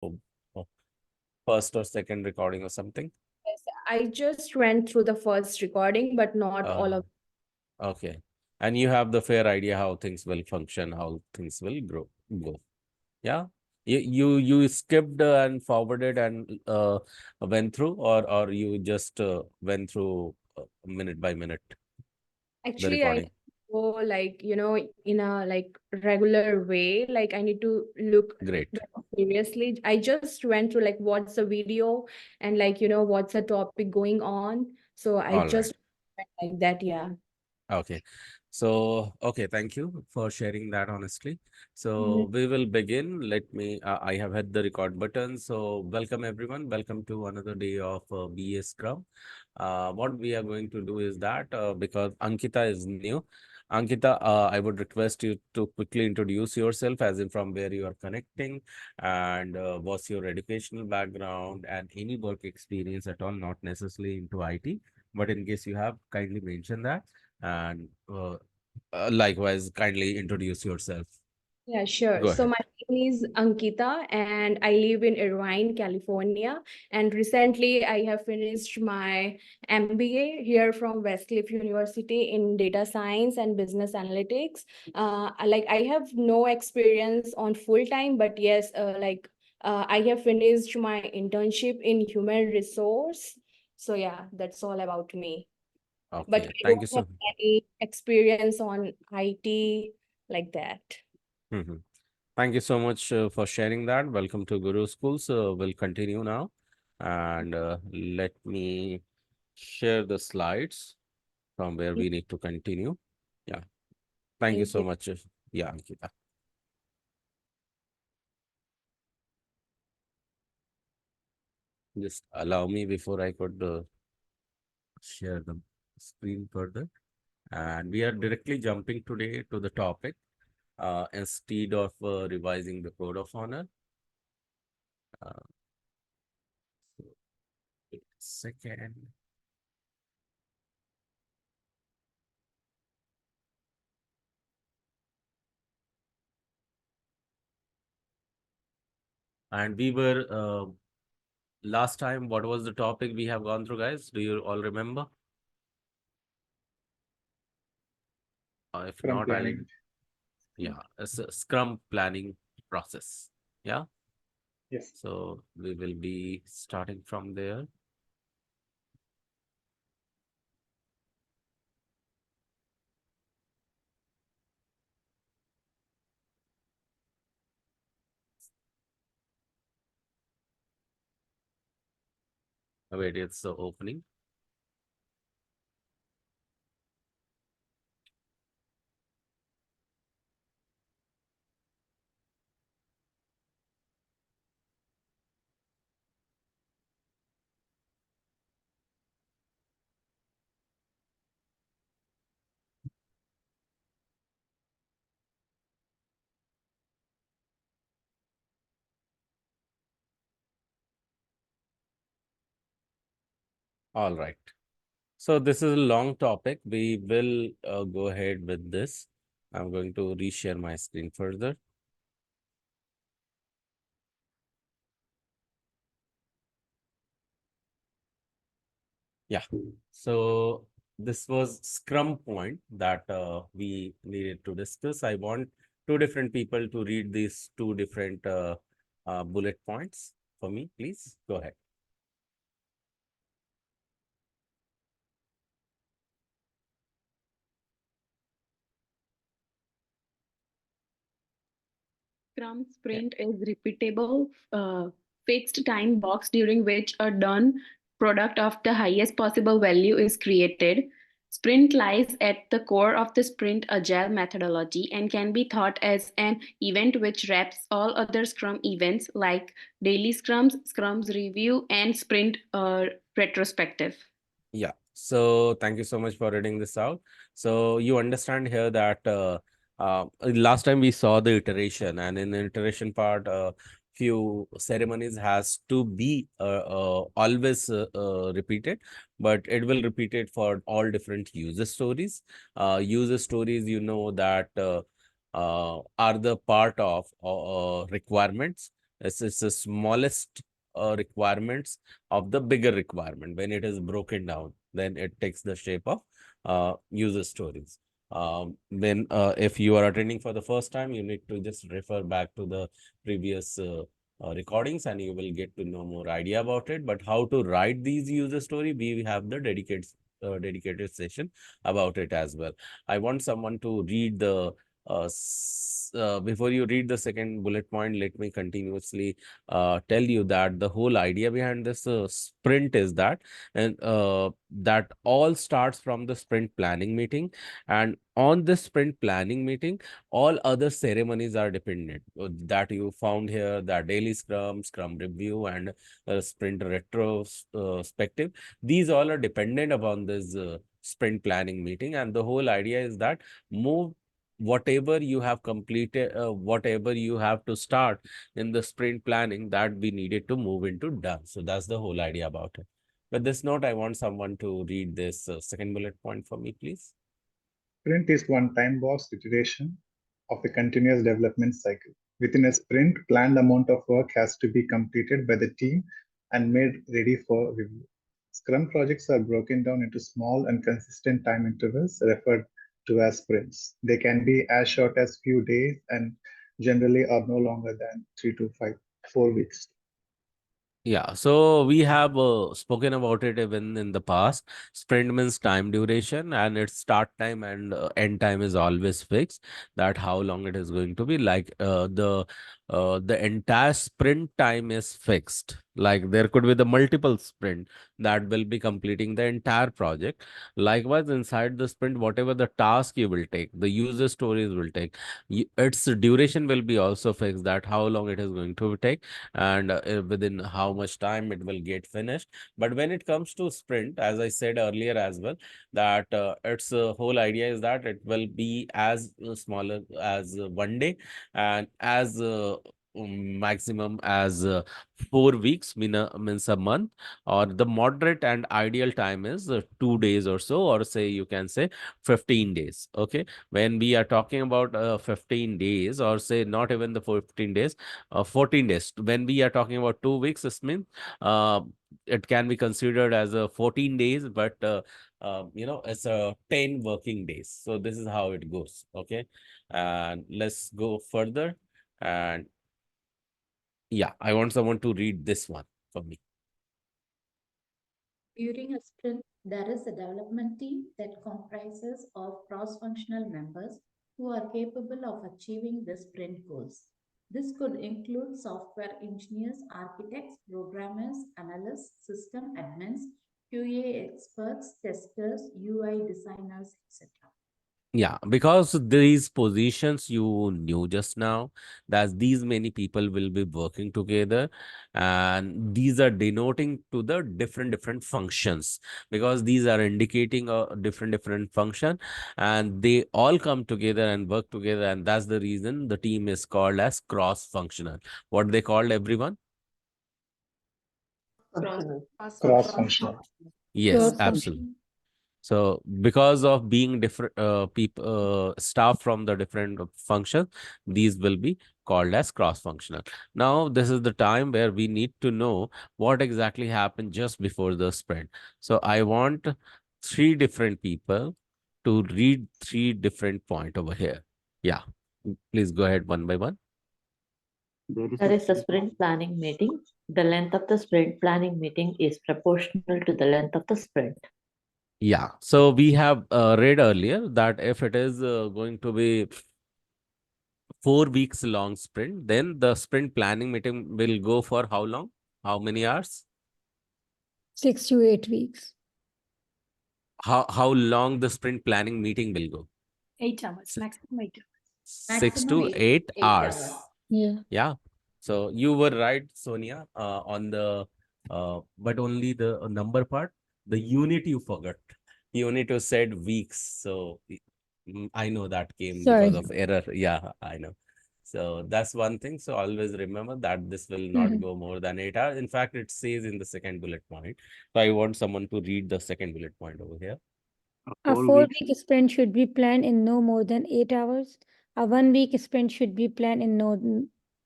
Oh, oh, first or second recording or something? Yes, I just went through the first recording, but not Uh, all of. okay. And you have the fair idea how things will function, how things will go. Yeah. You skipped and forwarded and went through, or you just went through minute by minute the Actually, I recording. go like, in a like regular way. Like I need to look Great. very seriously. I just went through like what's the video and like, what's the topic going on. So I All right. just went like that, yeah. Okay. So, okay, thank you for sharing that honestly. Mhm. So we will begin. Let me, I have hit the record button. So welcome everyone. Welcome to another day of BA Scrum. What we are going to do is that because Ankita is new, Ankita, I would request you to quickly introduce yourself as in from where you are connecting and what's your educational background and any work experience at all, not necessarily into IT, but in case you have, kindly mention that and likewise kindly introduce yourself. Yeah, sure. Go So ahead. my name is Ankita and I live in Irvine, California. And recently I have finished my MBA here from Westcliff University in data science and business analytics. Like I have no experience on full time, but yes, I have finished my internship in human resource. So yeah, that's all about me. But Okay, I thank you don't have so. any experience on IT like that. Mhm. Thank you so much for sharing that. Welcome to Guru Schools. We'll continue now, and let me share the slides from where we need to continue. Yeah, thank you Thank so you. much. Yeah, Ankita. Just allow me before I could share the screen further. And we are directly jumping today to the topic instead of revising the code of honor. Uh, wait a second. And we were last time, what was the topic we have gone through, guys? Do you all remember? If Scrum not, I'll, planning. yeah, it's a Scrum planning process. Yeah. Yes. So we will be starting from there. Wait, it's opening. All right. So this is a long topic. We will go ahead with this. I'm going to reshare my screen further. Yeah. So this was Scrum point that we needed to discuss. I want two different people to read these two different bullet points for me, please. Go ahead. Scrum Yeah. Sprint is repeatable, fixed time box during which a done product of the highest possible value is created. Sprint lies at the core of the Sprint Agile methodology and can be thought as an event which wraps all other Scrum events like daily Scrums, Scrums review, and Sprint retrospective. Yeah. So thank you so much for reading this out. So you understand here that last time we saw the iteration, and in the iteration part, few ceremonies has to be always repeated, but it will repeat it for all different user stories. User stories, you know that are the part of requirements. It's the smallest requirements of the bigger requirement. When it is broken down, then it takes the shape of user stories. When if you are attending for the first time, you need to just refer back to the previous recordings and you will get to know more idea about it. But how to write these user story, we have the dedicated session about it as well. I want someone to read the before you read the second bullet point, let me continuously tell you that the whole idea behind this sprint is that, and that all starts from the sprint planning meeting. And on the sprint planning meeting, all other ceremonies are dependent that you found here, that daily scrum, scrum review, and sprint retrospective. These all are dependent upon this sprint planning meeting. And the whole idea is that move whatever you have completed, whatever you have to start in the sprint planning, that we needed to move into done. So that's the whole idea about it. With this note, I want someone to read this second bullet point for me, please. Sprint is one time-boxed iteration of a continuous development cycle. Within a sprint, planned amount of work has to be completed by the team and made ready for review. Scrum projects are broken down into small and consistent time intervals referred to as sprints. They can be as short as few days and generally are no longer than 4 weeks. Yeah, so we have spoken about it even in the past. Sprint means time duration, and its start time and end time is always fixed. That how long it is going to be. Like the entire sprint time is fixed. Like there could be the multiple sprint that will be completing the entire project. Likewise, inside the sprint, whatever the task you will take, the user stories will take, its duration will be also fixed. That how long it is going to take, and within how much time it will get finished. But when it comes to sprint, as I said earlier as well, that its whole idea is that it will be as smaller as 1 day, and as maximum as 4 weeks, means a month, or the moderate and ideal time is 2 days or so, or say you can say 15 days. Okay, when we are talking about 15 days, or say not even the 15 days, 14 days. When we are talking about 2 weeks, this means it can be considered as a 14 days, but it's a 10 working days. So this is how it goes. Okay, and let's go further. And yeah, I want someone to read this one for me. During a sprint, there is a development team that comprises of cross-functional members who are capable of achieving the sprint goals. This could include software engineers, architects, programmers, analysts, system admins, QA experts, testers, UI designers, etc. Yeah, because these positions you knew just now, that these many people will be working together, and these are denoting to the different functions, because these are indicating a different function, and they all come together and work together, and that's the reason the team is called as cross-functional. What they called, everyone? Cross-functional. Yes, absolutely. So because of being different people, staff from the different functions, these will be called as cross-functional. Now, this is the time where we need to know what exactly happened just before the sprint. So I want 3 different people to read 3 different points over here. Yeah, please go ahead one by one. There is a sprint planning meeting. The length of the sprint planning meeting is proportional to the length of the sprint. Yeah, so we have read earlier that if it is going to be 4 weeks long sprint, then the sprint planning meeting will go for how long? How many hours? 6 to 8 weeks. How long the sprint planning meeting will go? 8 hours, maximum 8 hours. 6 to 8 hours. Yeah. Yeah. So you were right, Sonia, on the but only the number part. The unit you forgot. Unit you said weeks. So I know that came because of error. Yeah, I know. So that's one thing. So always remember that this will not go more than 8 hours. In fact, it says in the second bullet point. So I want someone to read the second bullet point over here. A 4-week sprint should be planned in no more than 8 hours. A 1-week sprint should be planned in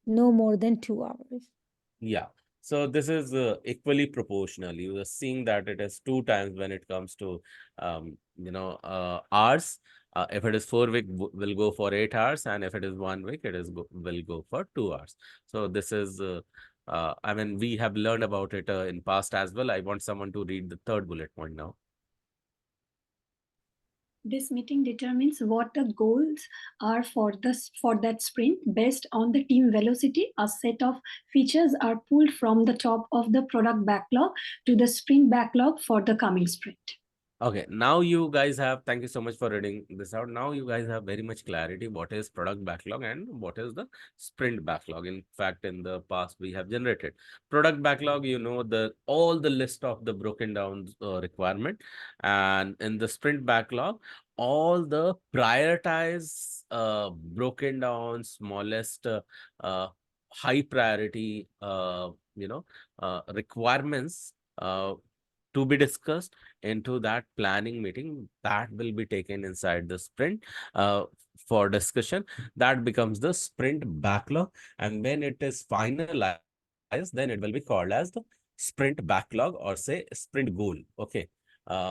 no more than 2 hours. Yeah. So this is equally proportional. You are seeing that it is 2 times when it comes to hours. If it is 4 week, will go for 8 hours, and if it is 1 week, it is will go for 2 hours. So this is I mean, we have learned about it in past as well. I want someone to read the third bullet point now. This meeting determines what the goals are for that sprint based on the team velocity. A set of features are pulled from the top of the product backlog to the sprint backlog for the coming sprint. Okay, now you guys have, thank you so much for reading this out. Now you guys have very much clarity what is product backlog and what is the sprint backlog. In fact, in the past, we have generated product backlog, all the list of the broken down requirement. And in the sprint backlog, all the prioritized, broken down, smallest, high priority, requirements to be discussed into that planning meeting that will be taken inside the sprint for discussion. That becomes the sprint backlog, and when it is finalized, then it will be called as the sprint backlog, or say sprint goal. Okay.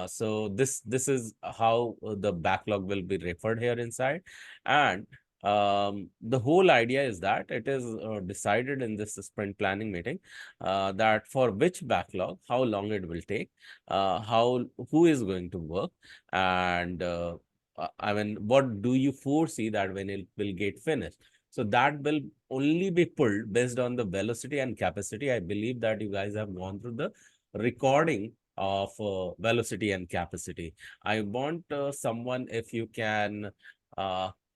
So this is how the backlog will be referred here inside. And the whole idea is that it is decided in this sprint planning meeting that for which backlog, how long it will take, who is going to work, and I mean, what do you foresee that when it will get finished? So that will only be pulled based on the velocity and capacity. I believe that you guys have gone through the recording of velocity and capacity. I want someone, if you can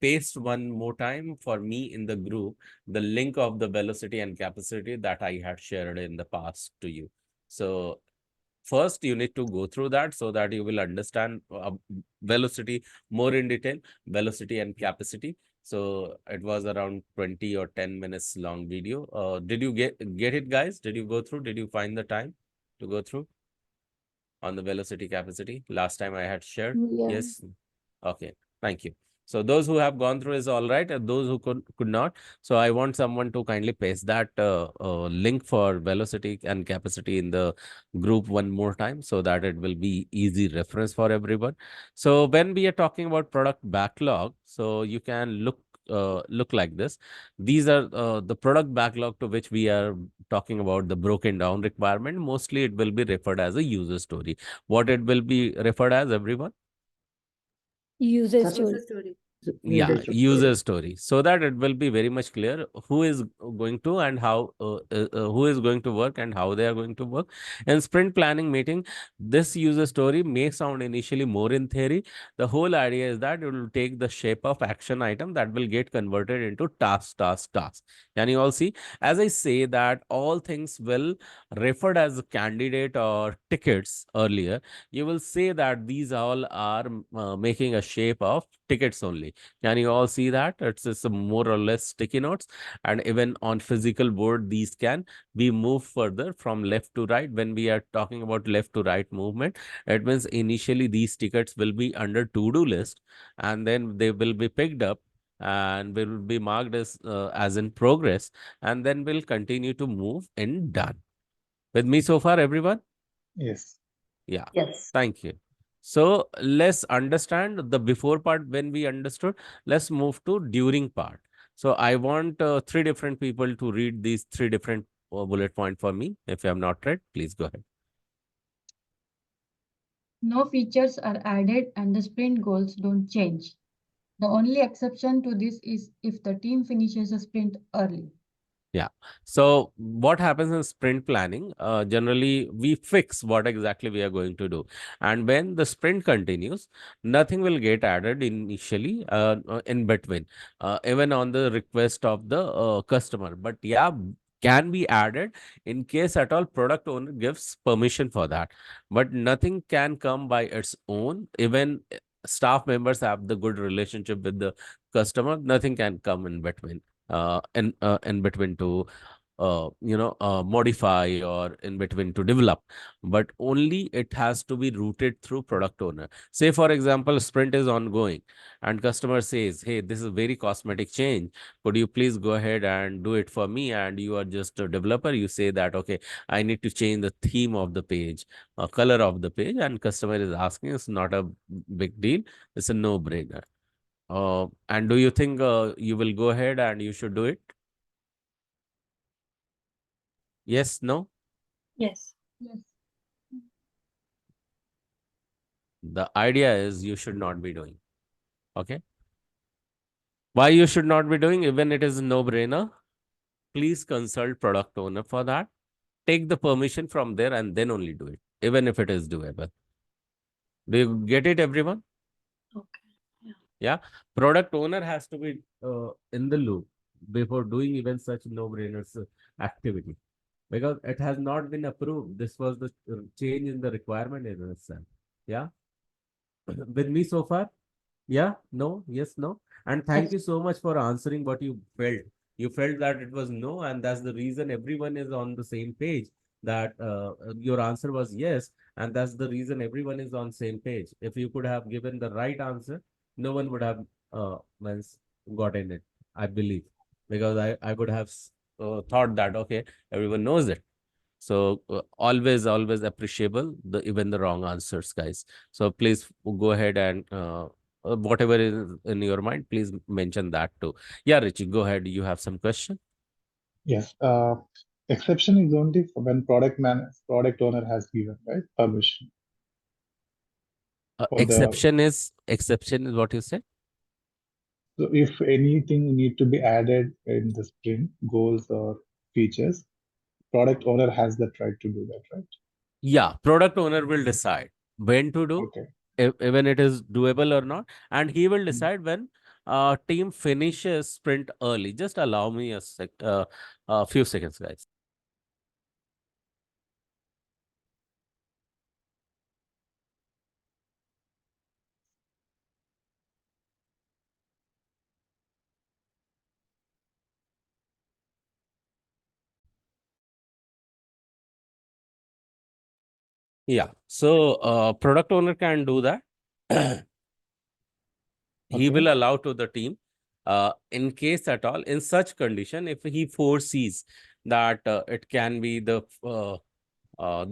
paste one more time for me in the group, the link of the velocity and capacity that I had shared in the past to you. So first, you need to go through that so that you will understand velocity more in detail, velocity and capacity. So it was around 20 or 10 minutes long video. Did you get it, guys? Did you go through? Did you find the time to go through on the velocity capacity? Last time I had shared. Yeah. Yes. Okay. Thank you. So those who have gone through is all right, and those who could not. So I want someone to kindly paste that link for velocity and capacity in the group one more time so that it will be easy reference for everyone. So when we are talking about product backlog, so you can look like this. These are the product backlog to which we are talking about the broken down requirement. Mostly it will be referred as a user story. What it will be referred as, everyone? User User story. Yeah, user story, so that it will be very much clear who is going to and how who is going to work and how they are going to work. In sprint planning meeting, this user story may sound initially more in theory. The whole idea is that it will take the shape of action item that will get converted into task. Can you all see? As I say that all things will referred as a candidate or tickets earlier, you will say that these all are making a shape of tickets only. Can you all see that? It's just a more or less sticky notes. And even on physical board, these can be moved further from left to right. When we are talking about left to right movement, it means initially these tickets will be under to-do list, and then they will be picked up and will be marked as in progress, and then will continue to move in done. With me so far, everyone? Yes. Yeah. Yes. Thank you. So let's understand the before part. When we understood, let's move to during part. So I want 3 different people to read these 3 different bullet point for me. If you have not read, please go ahead. No features are added and the sprint goals don't change. The only exception to this is if the team finishes a sprint early. Yeah. So what happens in sprint planning? Generally, we fix what exactly we are going to do. And when the sprint continues, nothing will get added initially in between, even on the request of the customer. But yeah, can be added in case at all product owner gives permission for that. But nothing can come by its own. Even staff members have the good relationship with the customer, nothing can come in between in between to modify or in between to develop, but only it has to be routed through product owner. Say, for example, sprint is ongoing and customer says, hey, this is a very cosmetic change. Could you please go ahead and do it for me? And you are just a developer. You say that, okay, I need to change the theme of the page, color of the page, and customer is asking. It's not a big deal. It's a no-brainer. And do you think you will go ahead and you should do it? Yes, no? Yes. Yes. The idea is you should not be doing. Okay. Why you should not be doing, even it is a no-brainer? Please consult product owner for that. Take the permission from there and then only do it, even if it is doable. Do you get it, everyone? Okay. Yeah. Product owner has to be in the loop before doing even such no-brainers activity, because it has not been approved. This was the change in the requirement in itself. Yeah. With me so far? Yeah, no, yes, no. And thank Yes. you so much for answering what you felt. You felt that it was no, and that's the reason everyone is on the same page. That your answer was yes, and that's the reason everyone is on same page. If you could have given the right answer, no one would have means gotten it, I believe, because I would have thought that okay, everyone knows it. So always appreciable even the wrong answers, guys. So please go ahead and whatever is in your mind, please mention that too. Yeah, Richie, go ahead. You have some question? Yes. Exception is only for when product owner has given, right, permission for the. Exception is what you said? So if anything need to be added in the sprint goals or features, product owner has that right to do that, right? Yeah, product owner will decide when to do, Okay. if even it is doable or not, and he will Mm. decide when team finishes sprint early. Just allow me a few seconds, guys. Yeah, so product owner can do that. He Okay. will allow to the team in case at all, in such condition, if he foresees that it can be the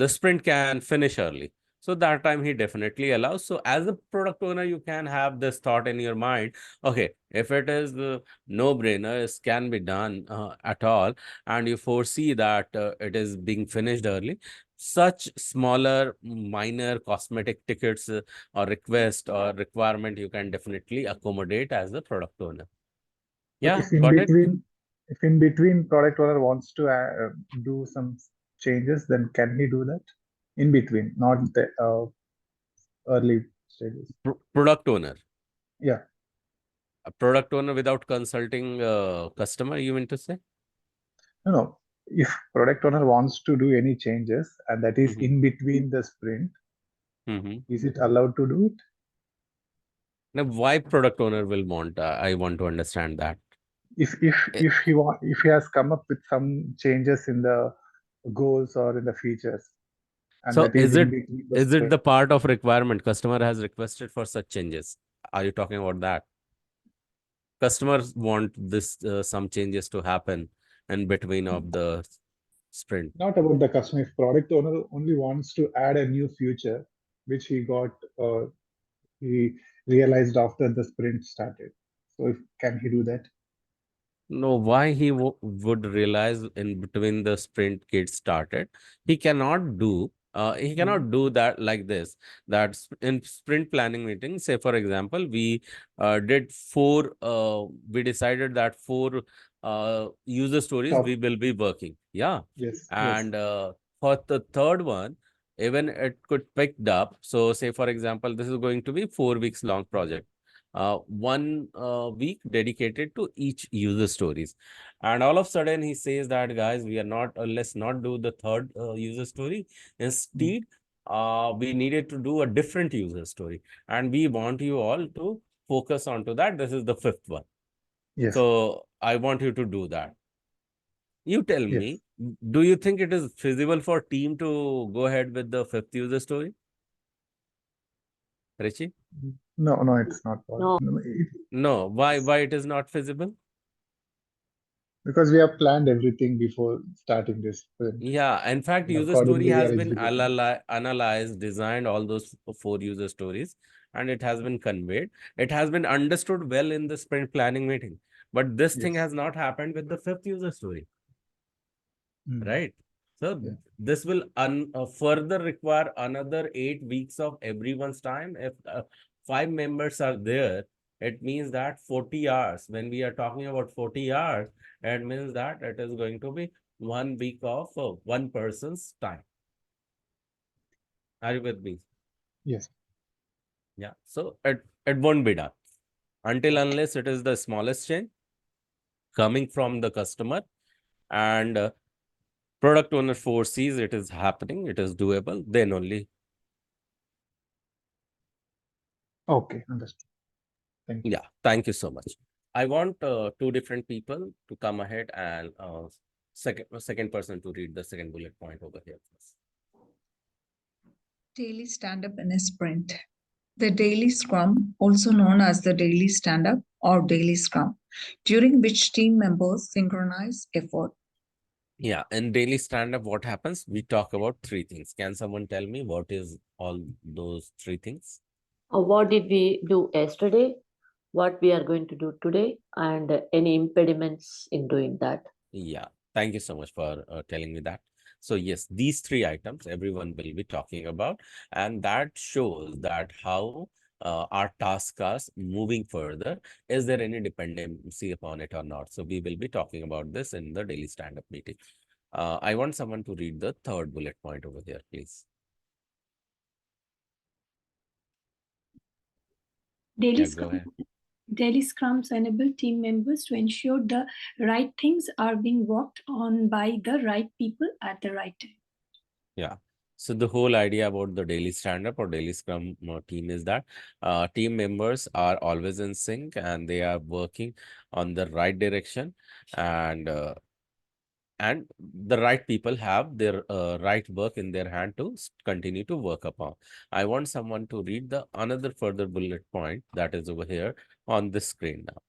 sprint can finish early. So that time he definitely allows. So as a product owner, you can have this thought in your mind. Okay, if it is the no-brainer, it can be done at all, and you foresee that it is being finished early, such smaller, minor cosmetic tickets or request or requirement, you can definitely accommodate as a product owner. But Yeah, got it? if in between product owner wants to do some changes, then can he do that? In between, not the early stages. Product owner. Yeah. A product owner without consulting customer, you mean to say? No. If product owner wants to do any changes and that is Mhm. in between the sprint, Mhm. is it allowed to do it? Now, why product owner will want? I want to understand that. Eh, If he has come up with some changes in the goals or in the features, and So that is in between the is it sprint. the part of requirement customer has requested for such changes? Are you talking about that? Customers want this some changes to happen in between of the sprint. Not about the customer. If product owner only wants to add a new feature, which he realized after the sprint started. So can he do that? No, why he would realize in between the sprint gets started, he cannot do. He Mhm. cannot do that like this. That in sprint planning meeting, say for example, we did four. We decided that four user stories Top. we will be working. Yeah, Yes, yes. and for the third one, even it could picked up. So say for example, this is going to be 4 weeks long project, 1 week dedicated to each user stories, and all of a sudden he says that guys, we are not let's not do the third user story. Mm. Instead, we needed to do a different user story, and we want you all to focus onto that. This is the fifth one, Yes. so I want you to do that. You tell Yes. me, do you think it is feasible for team to go ahead with the fifth user story? Richi? No, it's not possible. No. No. Why it is not feasible? Because we have planned everything before starting this sprint, Yeah, in fact, and user story accordingly we has are been executing. analyzed, designed all those four user stories, and it has been conveyed. It has been understood well in the sprint planning meeting. But this thing Yes. has not happened with the fifth user story, right? So Yeah. this will further require another 8 weeks of everyone's time. If 5 members are there, it means that 40 hours. When we are talking about 40 hours, it means that it is going to be 1 week of one person's time. Are you with me? Yes. Yeah. So it won't be done until unless it is the smallest change coming from the customer, and product owner foresees it is happening, it is doable, then only. Okay, understood. Thank you. Yeah, thank you so much. I want two different people to come ahead and second person to read the second bullet point over here first. Daily stand-up in a sprint. The daily scrum, also known as the daily stand-up or daily scrum, during which team members synchronize effort. Yeah, in daily stand-up, what happens? We talk about three things. Can someone tell me what is all those three things? What did we do yesterday? What we are going to do today? And any impediments in doing that? Yeah, thank you so much for telling me that. So yes, these three items everyone will be talking about, and that shows that how our task are moving further. Is there any dependency upon it or not? So we will be talking about this in the daily stand-up meeting. I want someone to read the third bullet point over here, please. Daily Yeah, go ahead. Daily scrums enable team members to ensure the right things are being worked on by the right people at the right time. Yeah. So the whole idea about the daily stand-up or daily scrum team is that team members are always in sync and they are working on the right direction, and the right people have their right work in their hand to continue to work upon. I want someone to read the another further bullet point that is over here on the screen now.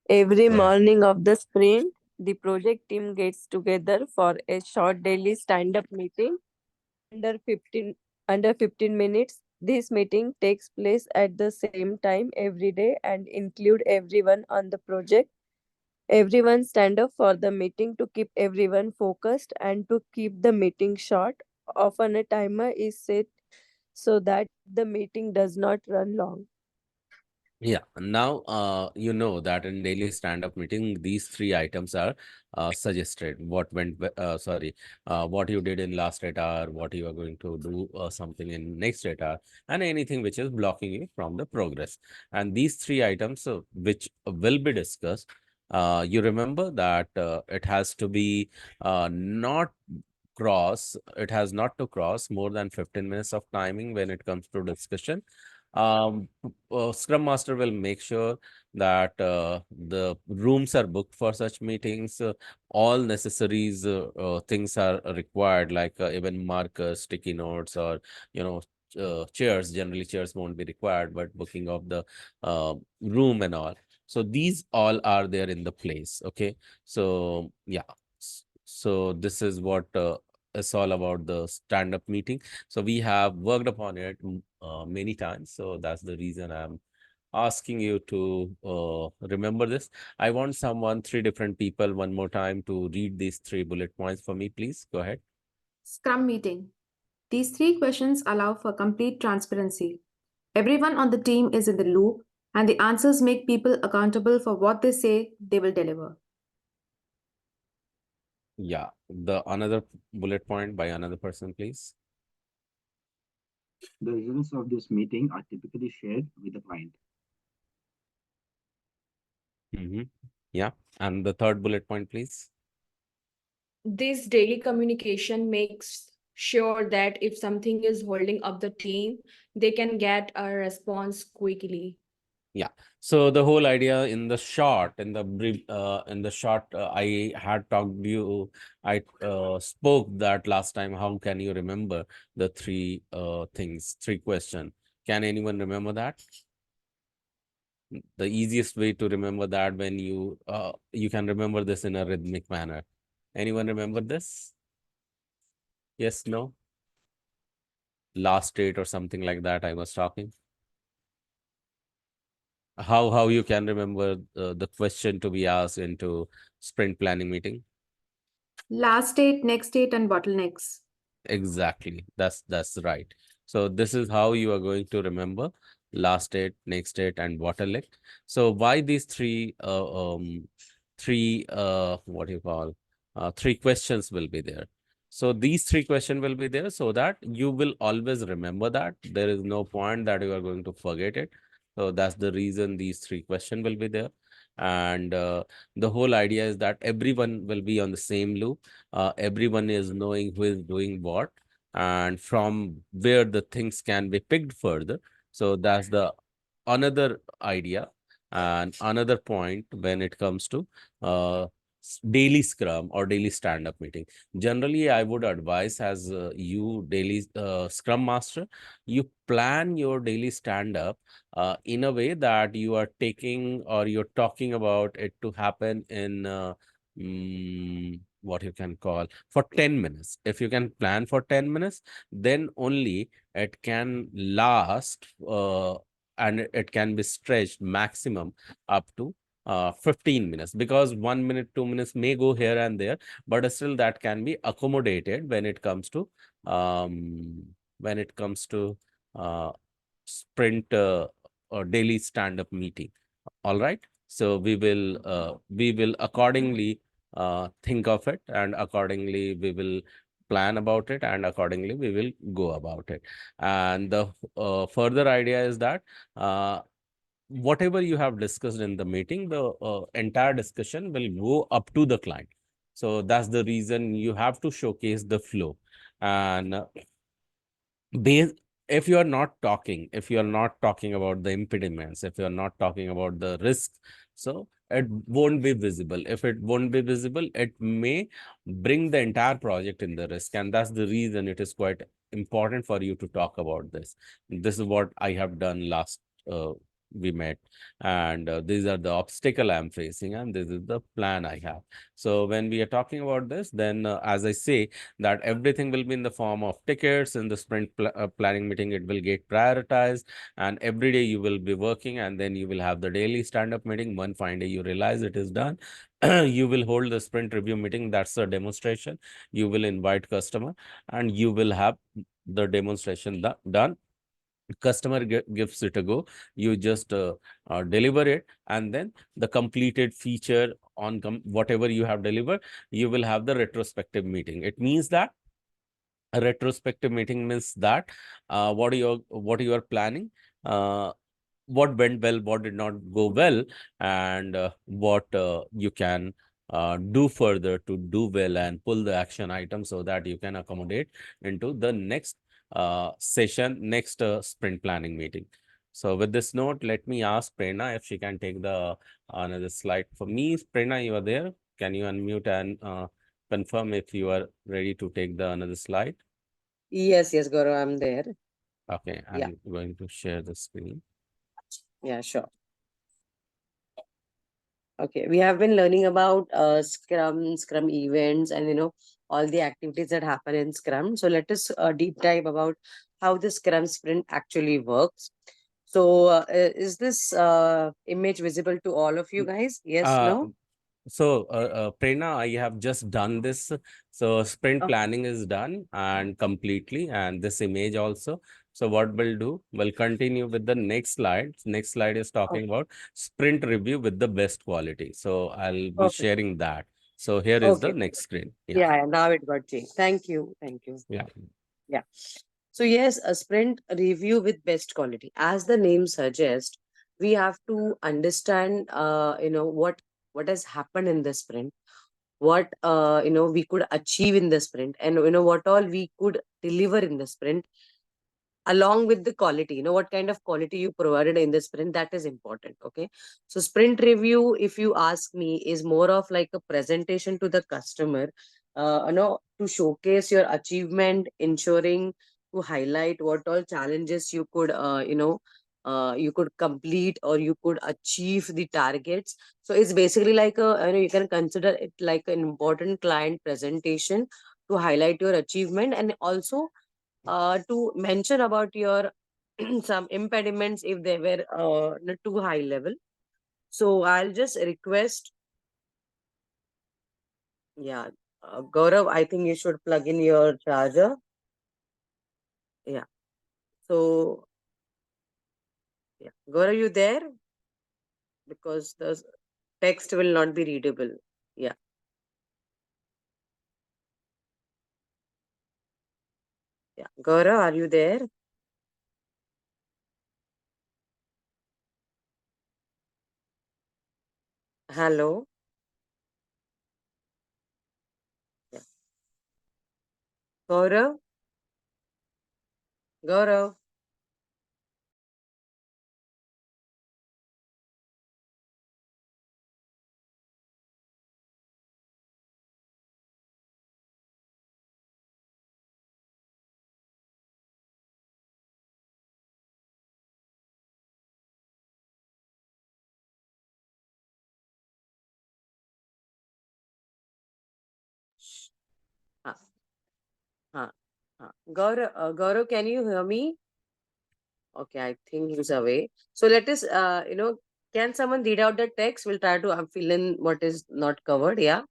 Every Go ahead. morning of the sprint, the project team gets together for a short daily stand-up meeting under 15 minutes. This meeting takes place at the same time every day and include everyone on the project. Everyone stand up for the meeting to keep everyone focused and to keep the meeting short. Often a timer is set so that the meeting does not run long. Yeah, now you know that in daily stand-up meeting, these three items are suggested. What you did in last 8 hour, what you are going to do something in next 8 hour, and anything which is blocking you from the progress. And these three items which will be discussed, you remember that it has to be not it has not to cross more than 15 minutes of timing when it comes to discussion. Scrum Master will make sure that the rooms are booked for such meetings. All necessaries things are required, like even markers, sticky notes, or chairs. Generally, chairs won't be required, but booking of the room and all. So these all are there in the place. Okay, so yeah, so this is what is all about the stand-up meeting. So we have worked upon it many times. So that's the reason I'm asking you to remember this. I want three different people one more time to read these three bullet points for me, please. Go ahead. Scrum meeting. These three questions allow for complete transparency. Everyone on the team is in the loop, and the answers make people accountable for what they say they will deliver. Yeah, the another bullet point by another person, please. The results of this meeting are typically shared with the client. Yeah, and the third bullet point, please. This daily communication makes sure that if something is holding up the team, they can get a response quickly. Yeah. So the whole idea in the short, I had talked to you, I spoke that last time. How can you remember the three three question? Can anyone remember that? The easiest way to remember that when you can remember this in a rhythmic manner. Anyone remember this? Yes, no? Last date or something like that I was talking. How you can remember the question to be asked into sprint planning meeting? Last date, next date, and bottlenecks. Exactly. That's right. So this is how you are going to remember last date, next date, and bottleneck. So why these what you call three questions will be there. So these three questions will be there so that you will always remember that. There is no point that you are going to forget it. So that's the reason these three questions will be there. And the whole idea is that everyone will be on the same loop. Everyone is knowing who is doing what and from where the things can be picked further. So that's the another idea and another point when it comes to daily scrum or daily stand-up meeting. Generally, I would advise as you daily scrum master, you plan your daily stand-up in a way that you are taking or you're talking about it to happen in what you can call for 10 minutes. If you can plan for 10 minutes, then only it can last and it can be stretched maximum up to 15 minutes, because 1 minute, 2 minutes may go here and there, but still that can be accommodated when it comes to um, when it comes to sprint or daily stand-up meeting. All right. So we will accordingly think of it, and accordingly we will plan about it, and accordingly we will go about it. And the further idea is that whatever you have discussed in the meeting, the entire discussion will go up to the client. So that's the reason you have to showcase the flow. And based, if you are not talking, about the impediments, if you are not talking about the risks, so it won't be visible. If it won't be visible, it may bring the entire project in the risk, and that's the reason it is quite important for you to talk about this. This is what I have done last we met, and these are the obstacle I'm facing, and this is the plan I have. So when we are talking about this, then as I say, that everything will be in the form of tickets. In the sprint planning meeting, it will get prioritized, and every day you will be working, and then you will have the daily stand-up meeting. One fine day you realize it is done. You will hold the sprint review meeting. That's a demonstration. You will invite customer, and you will have the demonstration done. Customer gives it a go. You just deliver it, and then the completed feature on whatever you have delivered, you will have the retrospective meeting. It means that a retrospective meeting means that what you are planning, uh, what went well, what did not go well, and what you can do further to do well and pull the action item so that you can accommodate into the next session, next sprint planning meeting. So with this note, let me ask Prerna if she can take the another slide for me. Prerna, you are there? Can you unmute and confirm if you are ready to take the another slide? Yes, Gaurav, I'm there. Okay, I'm going to share the screen. Yeah, sure. Okay, we have been learning about Scrum events, and all the activities that happen in Scrum. So let us deep dive about how the Scrum sprint actually works. So is this image visible to all of you guys? Yes, no? So, Prerna, I have just done this. So, sprint planning is done and completely, and this image also. So, what we'll do, we'll continue with the next slide. Next slide is talking about sprint review with the best quality. So, I'll be sharing that. So, here is the next screen. Yeah, now it got changed. Thank you. Yeah. Yeah. So yes, a sprint review with best quality. As the name suggests, we have to understand, what has happened in the sprint, what we could achieve in the sprint, and what all we could deliver in the sprint, along with the quality, what kind of quality you provided in the sprint, that is important. Okay, so sprint review, if you ask me, is more of like a presentation to the customer, to showcase your achievement, ensuring to highlight what all challenges you could you could complete or you could achieve the targets. So it's basically like you can consider it like an important client presentation to highlight your achievement, and also to mention about your some impediments if they were not too high level. So I'll just request, yeah, Gaurav, I think you should plug in your charger. Yeah. So, yeah, Gaurav, you there? Because the text will not be readable. Yeah. Yeah. Gaurav, are you there? Hello. Yeah. Gaurav? Gaurav? Uh, Gaurav, can you hear me? Okay, I think he's away. So let us, can someone read out the text? We'll try to fill in what is not covered. Yeah.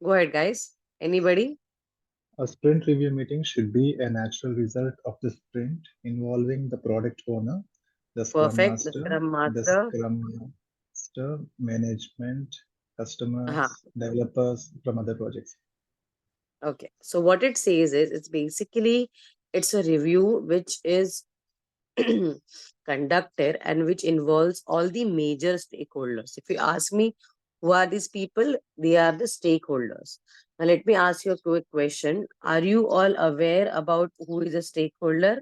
Go ahead, guys. Anybody? A sprint review meeting should be a natural result of the sprint involving the product owner, the Scrum Perfect. The Master, Scrum the Master. Scrum Master, management, customers, Uh-huh. developers from other projects. Okay. So what it says is it's basically it's a review which is conducted and which involves all the major stakeholders. If you ask me, who are these people? They are the stakeholders. Now let me ask you a quick question. Are you all aware about who is a stakeholder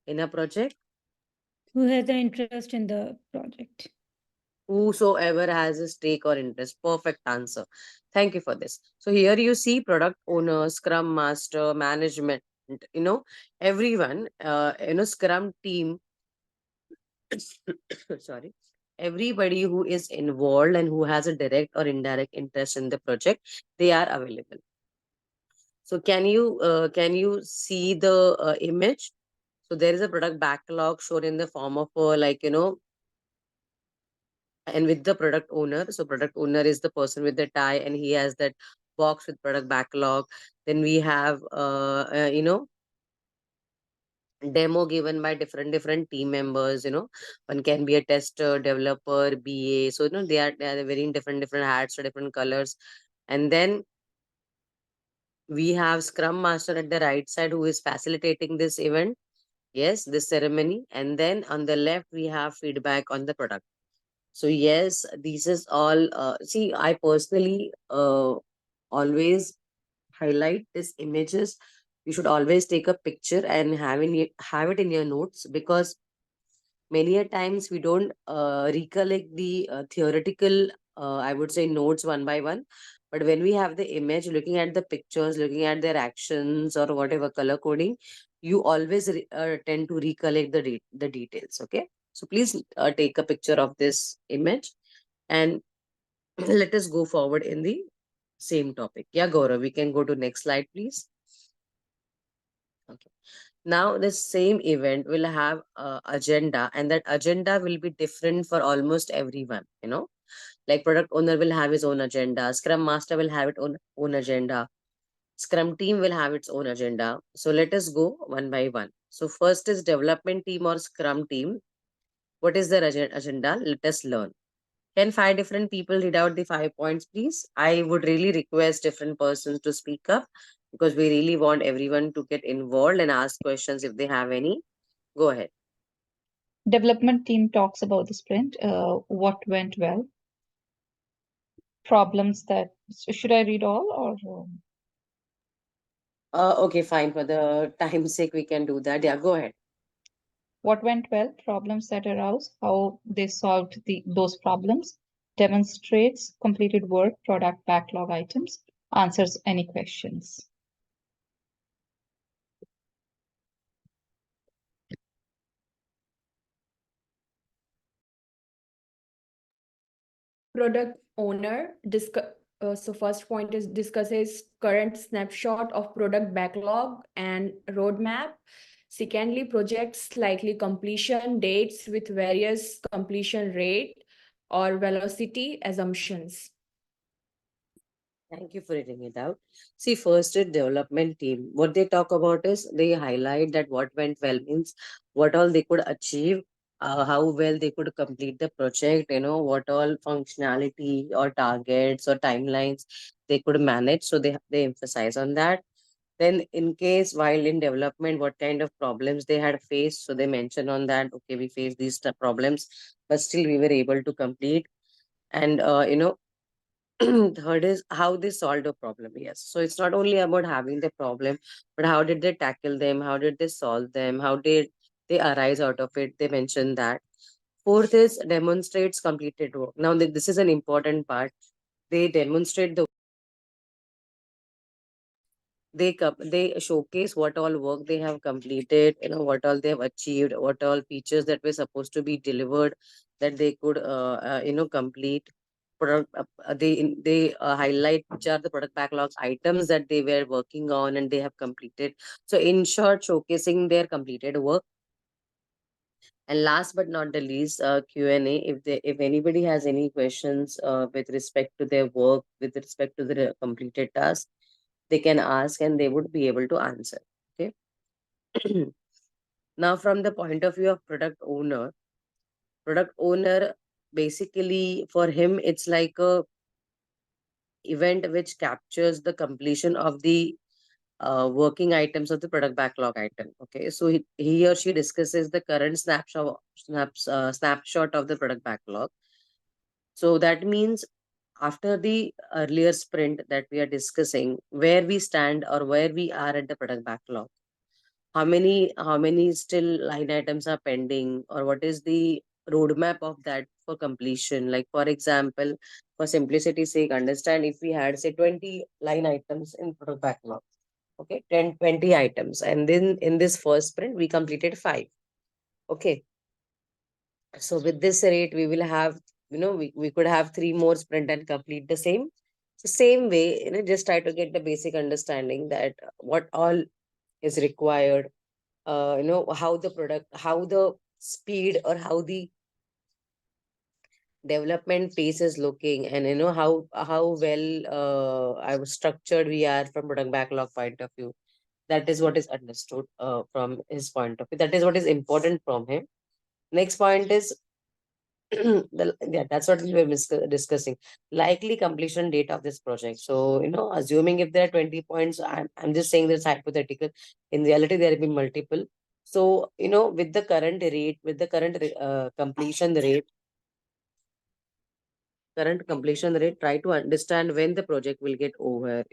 in a project? Who has an interest in the project? Whosoever has a stake or interest. Perfect answer. Thank you for this. So here you see product owner, scrum master, management, everyone, scrum team, sorry, everybody who is involved and who has a direct or indirect interest in the project, they are available. So can you see the image? So there is a product backlog shown in the form of and with the product owner. So product owner is the person with the tie and he has that box with product backlog. Then we have demo given by different team members. One can be a tester, developer, BA. So they are wearing different hats or different colors. And then we have Scrum Master at the right side who is facilitating this event. Yes, this ceremony. And then on the left we have feedback on the product. So yes, this is all. See, I personally always highlight these images. You should always take a picture and have it in your notes, because many a times we don't recollect the theoretical, I would say, notes one by one. But when we have the image, looking at the pictures, looking at their actions or whatever color coding, you always tend to recollect the details. Okay, so please take a picture of this image and let us go forward in the same topic. Yeah, Gaurav, we can go to next slide, please. Okay. Now, the same event will have agenda, and that agenda will be different for almost everyone. Like product owner will have his own agenda, Scrum Master will have its own agenda, Scrum team will have its own agenda. So let us go one by one. So first is development team or Scrum team. What is their agenda? Let us learn. Can 5 different people read out the 5 points, please? I would really request different persons to speak up, because we really want everyone to get involved and ask questions if they have any. Go ahead. Development team talks about the sprint, what went well, problems that, should I read all or? Okay, fine. For the time's sake, we can do that. Yeah, go ahead. What went well, problems that arose, how they solved those problems, demonstrates completed work, product backlog items, answers any questions. Product owner so first point is discusses current snapshot of product backlog and roadmap. Secondly, projects likely completion dates with various completion rate or velocity assumptions. Thank you for reading it out. See, first is development team. What they talk about is they highlight that what went well means what all they could achieve, how well they could complete the project, what all functionality or targets or timelines they could manage. So they emphasize on that. Then in case while in development, what kind of problems they had faced. So they mention on that, okay, we faced these problems, but still we were able to complete. And, third is how they solved a problem. Yes. So it's not only about having the problem, but how did they tackle them? How did they solve them? How did they arise out of it? They mentioned that. Fourth is demonstrates completed work. Now, this is an important part. They demonstrate they showcase what all work they have completed, what all they have achieved, what all features that were supposed to be delivered that they could complete. They highlight which are the product backlogs items that they were working on and they have completed. So in short, showcasing their completed work. And last but not the least, Q&A. If anybody has any questions with respect to their work, with respect to the completed task, they can ask and they would be able to answer. Okay. Now, from the point of view of product owner, basically for him, it's like a event which captures the completion of the working items of the product backlog item. Okay, so he or she discusses the current snapshot of the product backlog. So that means after the earlier sprint that we are discussing, where we stand or where we are at the product backlog, how many still line items are pending, or what is the roadmap of that for completion. Like for example, for simplicity's sake, understand if we had say 20 line items in product backlog, okay, 20 items, and then in this first sprint we completed 5. Okay, so with this rate we will have, we could have 3 more sprint and complete the same. So same way, just try to get the basic understanding that what all is required, how the speed or how the development pace is looking, and how well I was structured we are from product backlog point of view. That is what is understood from his point of view. That is what is important from him. Next point is that's what we were discussing. Likely completion date of this project. So, assuming if there are 20 points, I'm just saying this hypothetical. In reality, there will be multiple. So, with the current rate, with the current completion rate, try to understand when the project will get over,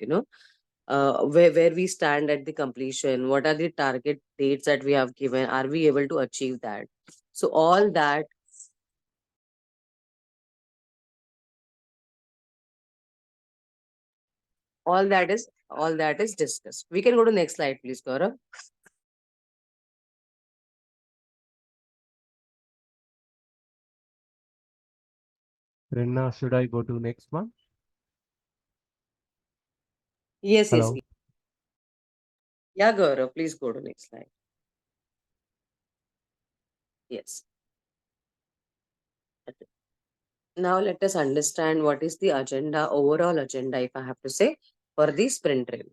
where we stand at the completion, what are the target dates that we have given, are we able to achieve that? So all that is discussed. We can go to next slide, please, Gaurav. Renna, should I go to next one? Yes, Hello. yes. Yeah, Gaurav, please go to next slide. Yes. Now let us understand what is the agenda, overall agenda, if I have to say, for the sprint drill.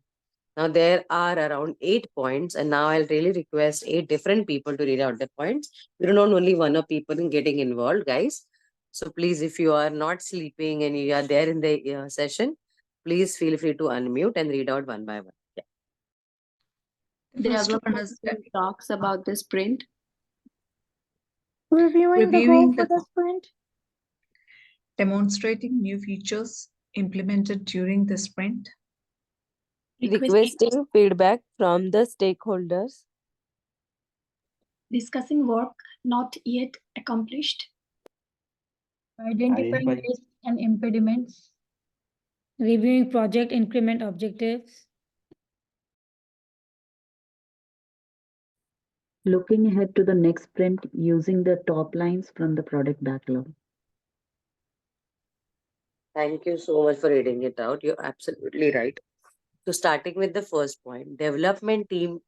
Now there are around 8 points, and now I'll really request 8 different people to read out the points. We don't want only one of people in getting involved, guys. So please, if you are not sleeping and you are there in the session, please feel free to unmute and read out one by one. Yeah. Development talks about the sprint. Reviewing the goal for the sprint. Demonstrating new features implemented during the sprint. Requesting feedback from the stakeholders. Discussing work not yet accomplished. Identifying risks and impediments. Reviewing project increment objectives. Looking ahead to the next sprint using the top lines from the product backlog. Thank you so much for reading it out. You're absolutely right. So starting with the first point, development team.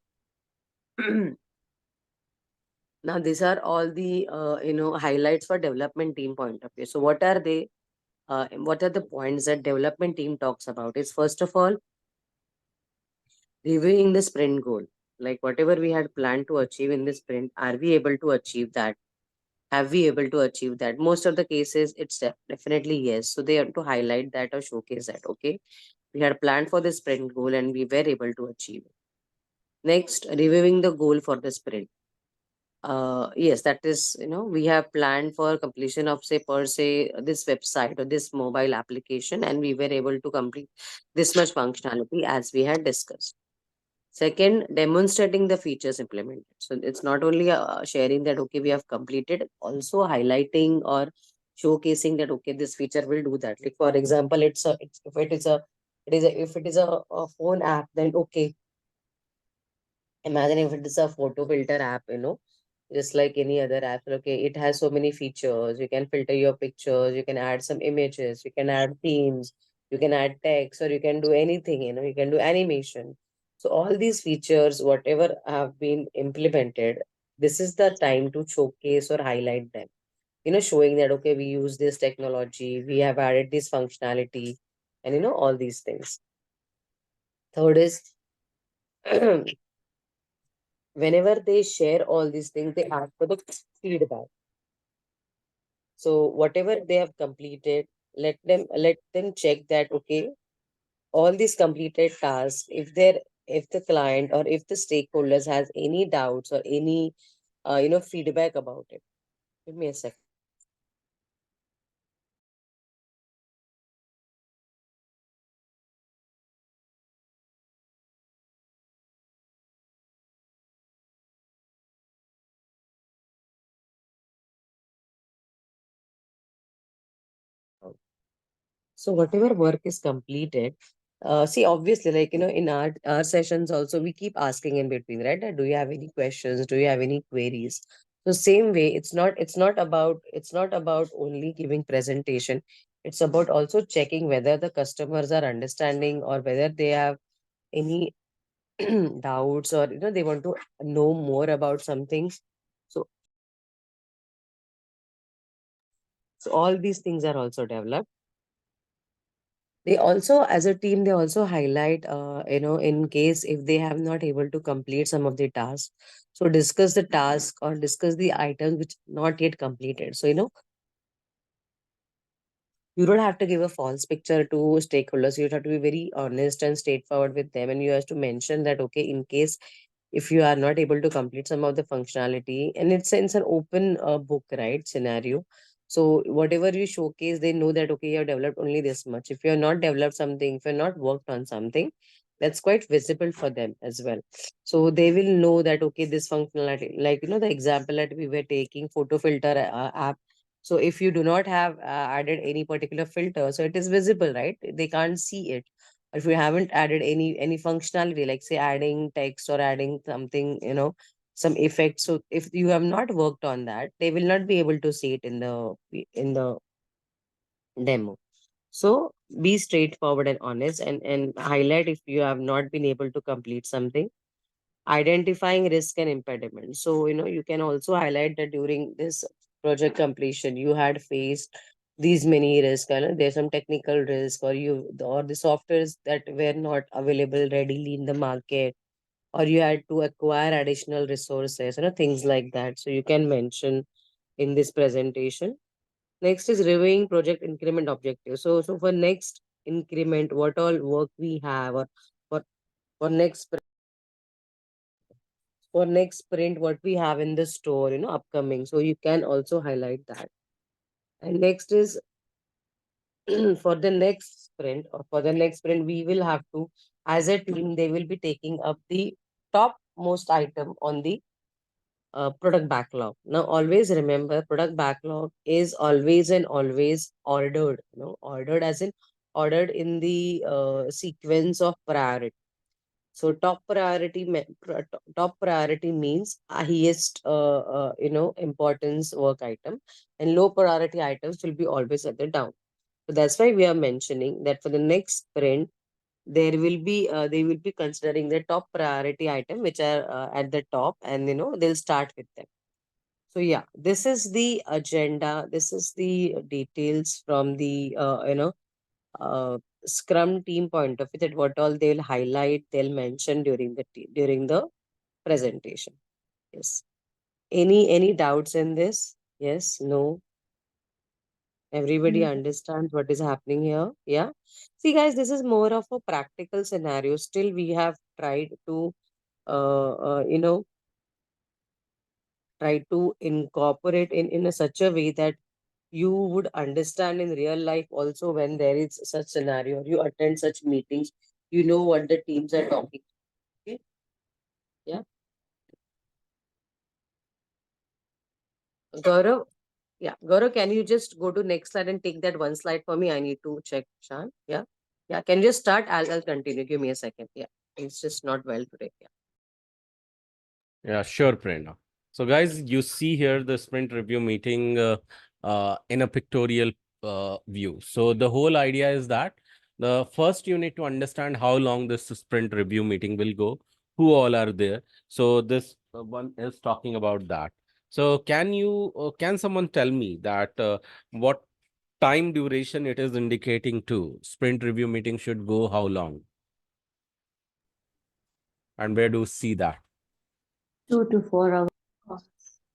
Now these are all the highlights for development team point of view. So what are they? What are the points that development team talks about? Is first of all reviewing the sprint goal. Like whatever we had planned to achieve in the sprint, are we able to achieve that? Have we able to achieve that? Most of the cases, it's definitely yes. So they have to highlight that or showcase that. Okay, we had planned for the sprint goal and we were able to achieve it. Next, reviewing the goal for the sprint. Yes, that is, we have planned for completion of say per se this website or this mobile application, and we were able to complete this much functionality as we had discussed. Second, demonstrating the features implemented. So it's not only sharing that okay we have completed, also highlighting or showcasing that okay this feature will do that. Like for example, if it is a phone app, then okay, imagine if it is a photo filter app, just like any other app. Okay, it has so many features. You can filter your pictures, you can add some images, you can add themes, you can add text, or you can do anything, you can do animation. So all these features, whatever have been implemented, this is the time to showcase or highlight them. Showing that okay, we use this technology, we have added this functionality, and all these things. Third is whenever they share all these things, they ask for the feedback. So whatever they have completed, let them check that okay, all these completed tasks, if the client or if the stakeholders has any doubts or any feedback about it. Give me a second. So whatever work is completed, see, obviously, like, in our sessions also, we keep asking in between, right? That, do you have any questions? Do you have any queries? So same way, it's not about only giving presentation. It's about also checking whether the customers are understanding or whether they have any doubts or, they want to know more about something. So all these things are also developed. They also, as a team, they also highlight, in case if they have not able to complete some of the tasks. So discuss the task or discuss the items which not yet completed. So, you don't have to give a false picture to stakeholders. You have to be very honest and straightforward with them. And you have to mention that, okay, in case if you are not able to complete some of the functionality, and it's an open book, right, scenario. So whatever you showcase, they know that okay, you have developed only this much. If you have not developed something, if you're not worked on something, that's quite visible for them as well. So they will know that okay, this functionality, like the example that we were taking, photo filter app. So if you do not have added any particular filter, so it is visible, right? They can't see it. Or if you haven't added any functionality, like say adding text or adding something, some effects. So if you have not worked on that, they will not be able to see it in the demo. So be straightforward and honest, and highlight if you have not been able to complete something. Identifying risk and impediment. So, you can also highlight that during this project completion, you had faced these many risks. There's some technical risk, or the softwares that were not available readily in the market, or you had to acquire additional resources, things like that. So you can mention in this presentation. Next is reviewing project increment objectives. So for next increment, what all work we have, or for next sprint, what we have in the store, upcoming. So you can also highlight that. And next is for the next sprint, we will have to, as a team, they will be taking up the top most item on the product backlog. Now, always remember, product backlog is always and always ordered, ordered as in ordered in the sequence of priority. So top priority means highest, importance work item, and low priority items will be always at the down. So that's why we are mentioning that for the next sprint, there will be they will be considering the top priority item which are at the top, and they'll start with them. So yeah, this is the agenda. This is the details from the Scrum team point of view, that what all they'll highlight, they'll mention during the presentation. Yes. Any doubts in this? Yes, no. Everybody understands what is happening here. Yeah. See, guys, this is more of a practical scenario. Still, we have tried to, try to incorporate in a such a way that you would understand in real life also, when there is such scenario, you attend such meetings, you know what the teams are talking. Okay. Yeah. Gaurav, yeah, Gaurav, can you just go to next slide and take that one slide for me? I need to check, Shan. Yeah. Yeah. Can you just start? I'll continue. Give me a second. Yeah. It's just not well today. Yeah. Yeah, sure, Prerna. So guys, you see here the sprint review meeting in a pictorial view. So the whole idea is that the first you need to understand how long this sprint review meeting will go, who all are there. So this one is talking about that. So can someone tell me that what time duration it is indicating to? Sprint review meeting should go how long? And where do you see that? 2 to 4 hours.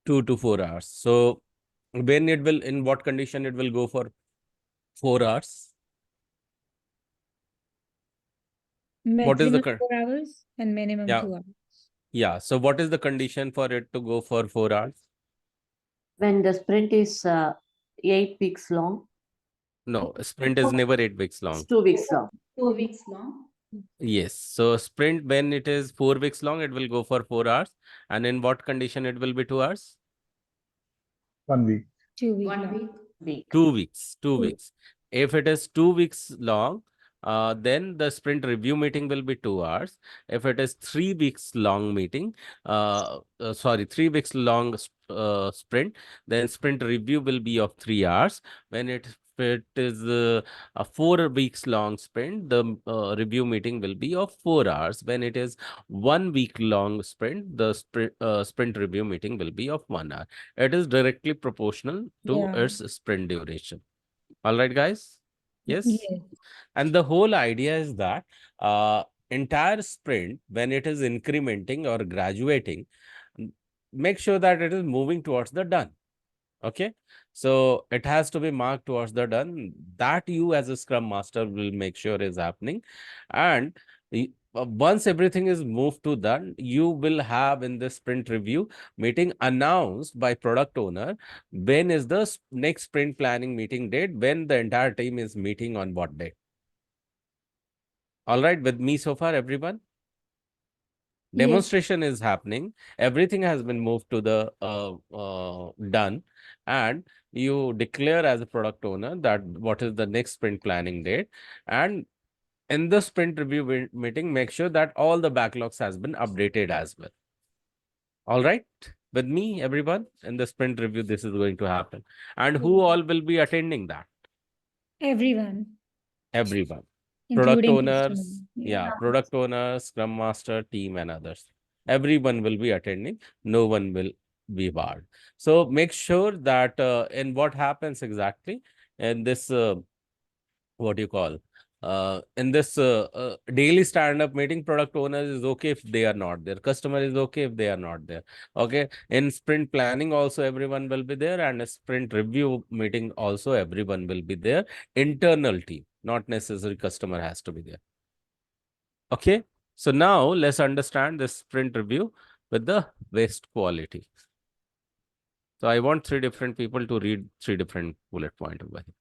2 to 4 hours. So when it will, in what condition it will go for 4 hours? What is the Maximum 4 hours and minimum yeah 2 hours. yeah? So what is the condition for it to go for 4 hours? When the sprint is 8 weeks long. No, sprint is never 8 weeks long. It's 2 weeks long. 2 weeks long. Yes. So sprint, when it is 4 weeks long, it will go for 4 hours. And in what condition it will be 2 hours? 1 week. 2 weeks. 1 week. 2 weeks. 2 weeks. If it is 2 weeks long, then the sprint review meeting will be 2 hours. If it is 3 weeks long meeting, 3 weeks long sprint, then sprint review will be of 3 hours. When if it is a 4 weeks long sprint, the review meeting will be of 4 hours. When it is 1 week long sprint, the sprint review meeting will be of 1 hour. It is directly proportional to its sprint duration. All right, guys? Yes? Yes. And the whole idea is that entire sprint, when it is incrementing or graduating, make sure that it is moving towards the done. Okay, so it has to be marked towards the done. That you as a Scrum Master will make sure is happening. And once everything is moved to done, you will have in the sprint review meeting announced by product owner when is the next sprint planning meeting date, when the entire team is meeting on what day. All right, with me so far, everyone? Demonstration is happening. Everything has been moved to the done, and you declare as a product owner that what is the next sprint planning date. And in the sprint review meeting, make sure that all the backlogs has been updated as well. All right, with me, everyone, in the sprint review, this is going to happen. And who all will be attending that? Everyone. Everyone. Product Including owners, customer. yeah, product owners, Scrum Master, team, and others. Everyone will be attending. No one will be barred. So make sure that in what happens exactly in this, what you call, in this daily stand-up meeting, product owners is okay if they are not there. Customer is okay if they are not there. Okay. In sprint planning also everyone will be there, and a sprint review meeting also everyone will be there. Internal team, not necessary customer has to be there. Okay. So now let's understand this sprint review with the waste quality. So I want 3 different people to read 3 different bullet points over here.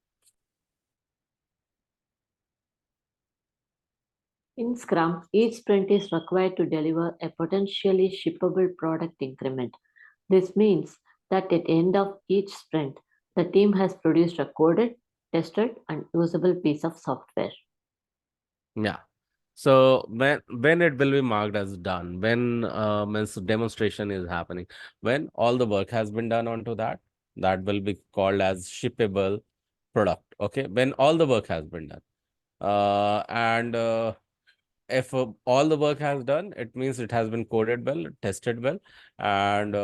In Scrum, each sprint is required to deliver a potentially shippable product increment. This means that at the end of each sprint, the team has produced a coded, tested, and usable piece of software. Yeah. So when it will be marked as done, when means demonstration is happening, when all the work has been done onto that, that will be called as shippable product. Okay, when all the work has been done, and if all the work has done, it means it has been coded well, tested well, and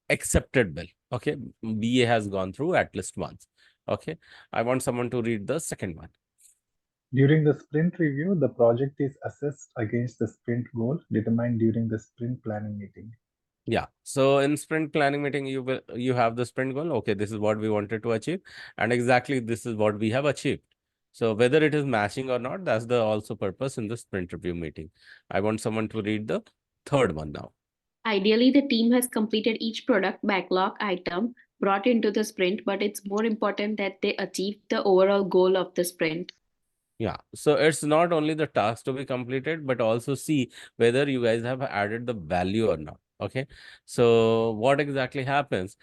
accepted well. Okay, BA has gone through at least once. Okay, I want someone to read the second one. During the sprint review, the project is assessed against the sprint goal determined during the sprint planning meeting. Yeah. So in sprint planning meeting, you have the sprint goal. Okay, this is what we wanted to achieve, and exactly this is what we have achieved. So whether it is matching or not, that's the also purpose in the sprint review meeting. I want someone to read the third one now. Ideally, the team has completed each product backlog item brought into the sprint, but it's more important that they achieve the overall goal of the sprint. Yeah, so it's not only the task to be completed, but also see whether you guys have added the value or not. Okay, so what exactly happens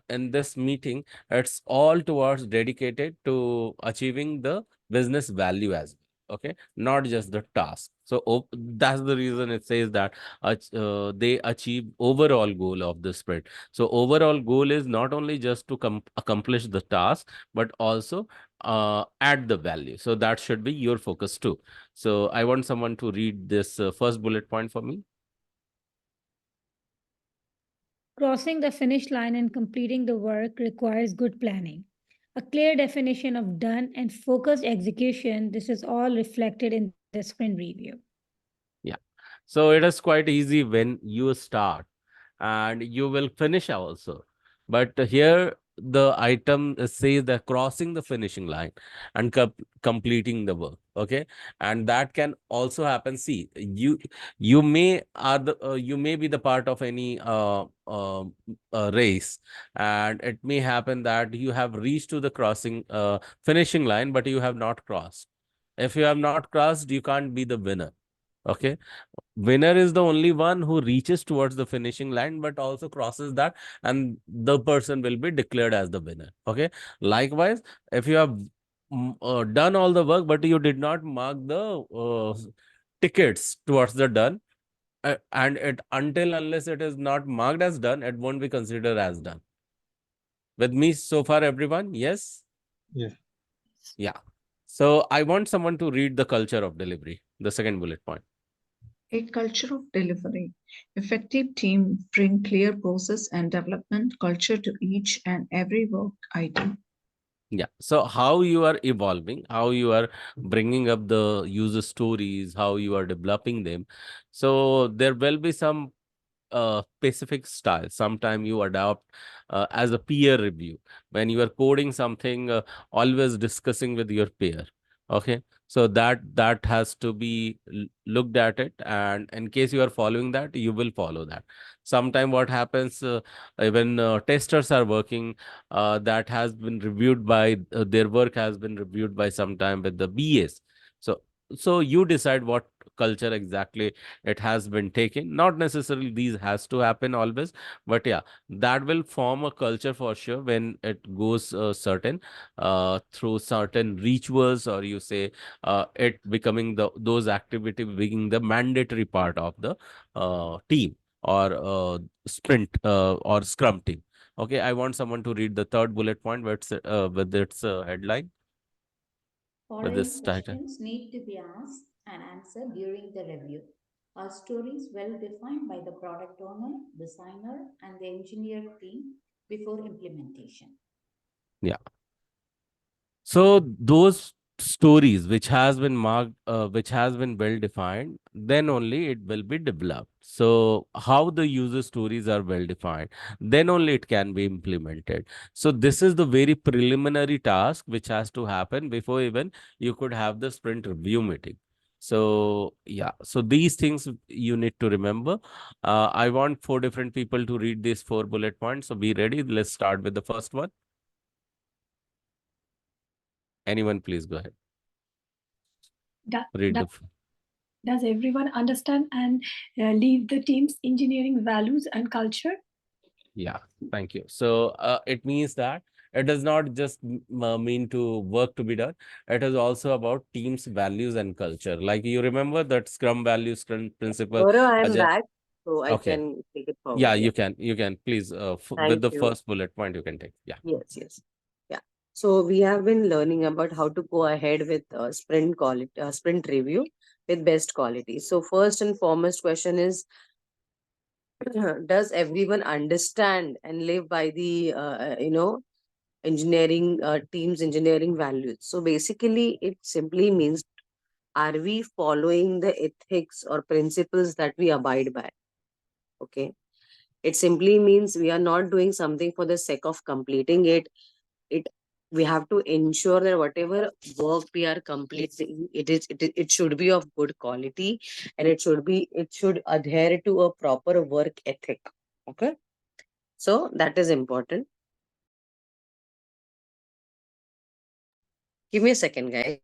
in this meeting? It's all towards dedicated to achieving the business value as well. Okay, not just the task. So that's the reason it says that they achieve overall goal of the sprint. So overall goal is not only just to accomplish the task, but also add the value. So that should be your focus too. So I want someone to read this first bullet point for me. Crossing the finish line and completing the work requires good planning. A clear definition of done and focused execution, this is all reflected in the sprint review. Yeah. So it is quite easy when you start and you will finish also. But here the item says that crossing the finishing line and completing the work. Okay, and that can also happen. See, you may you may be the part of any race, and it may happen that you have reached to the crossing finishing line, but you have not crossed. If you have not crossed, you can't be the winner. Okay, winner is the only one who reaches towards the finishing line but also crosses that, and the person will be declared as the winner. Okay, likewise, if you have done all the work but you did not mark the tickets towards the done, and it until unless it is not marked as done, it won't be considered as done. With me so far, everyone? Yes. Yes. Yeah. So I want someone to read the culture of delivery, the second bullet point. A culture of delivery. Effective team bring clear process and development culture to each and every work item. Yeah. So how you are evolving, how you are bringing up the user stories, how you are developing them. So there will be some specific style. Sometime you adopt as a peer review. When you are coding something, always discussing with your peer. Okay. So that has to be looked at it. And in case you are following that, you will follow that. Sometime what happens, when testers are working, that has been reviewed by their work has been reviewed by sometime with the BS. So you decide what culture exactly it has been taken. Not necessarily these has to happen always, but yeah, that will form a culture for sure when it goes certain through certain rituals, or you say it becoming those activity being the mandatory part of the team or sprint or scrum team. Okay, I want someone to read the third bullet point with its headline. With Following this title. questions need to be asked and answered during the review. Are stories well defined by the product owner, designer, and the engineer team before implementation? Yeah. So those stories which has been marked, which has been well defined, then only it will be developed. So how the user stories are well defined, then only it can be implemented. So this is the very preliminary task which has to happen before even you could have the sprint review meeting. So yeah, so these things you need to remember. I want 4 different people to read these 4 bullet points. So be ready. Let's start with the first one. Anyone, please go ahead. Read the. Does everyone understand and leave the team's engineering values and culture? Yeah, thank you. So it means that it does not just mean to work to be done. It is also about team's values and culture. Like you remember that Scrum values, Scrum principle. Gaurav, I am Ajay, back, so I okay. can take it Yeah, forward. Yeah. you can. Please, with Thank the you. first bullet point, you can take. Yeah. Yes. Yeah. So we have been learning about how to go ahead with sprint quality, sprint review with best quality. So first and foremost question is, does everyone understand and live by the engineering team's engineering values? So basically, it simply means, are we following the ethics or principles that we abide by? Okay. It simply means we are not doing something for the sake of completing it. We have to ensure that whatever work we are completing, it should be of good quality, and it should adhere to a proper work ethic. Okay. So that is important. Give me a second, guys.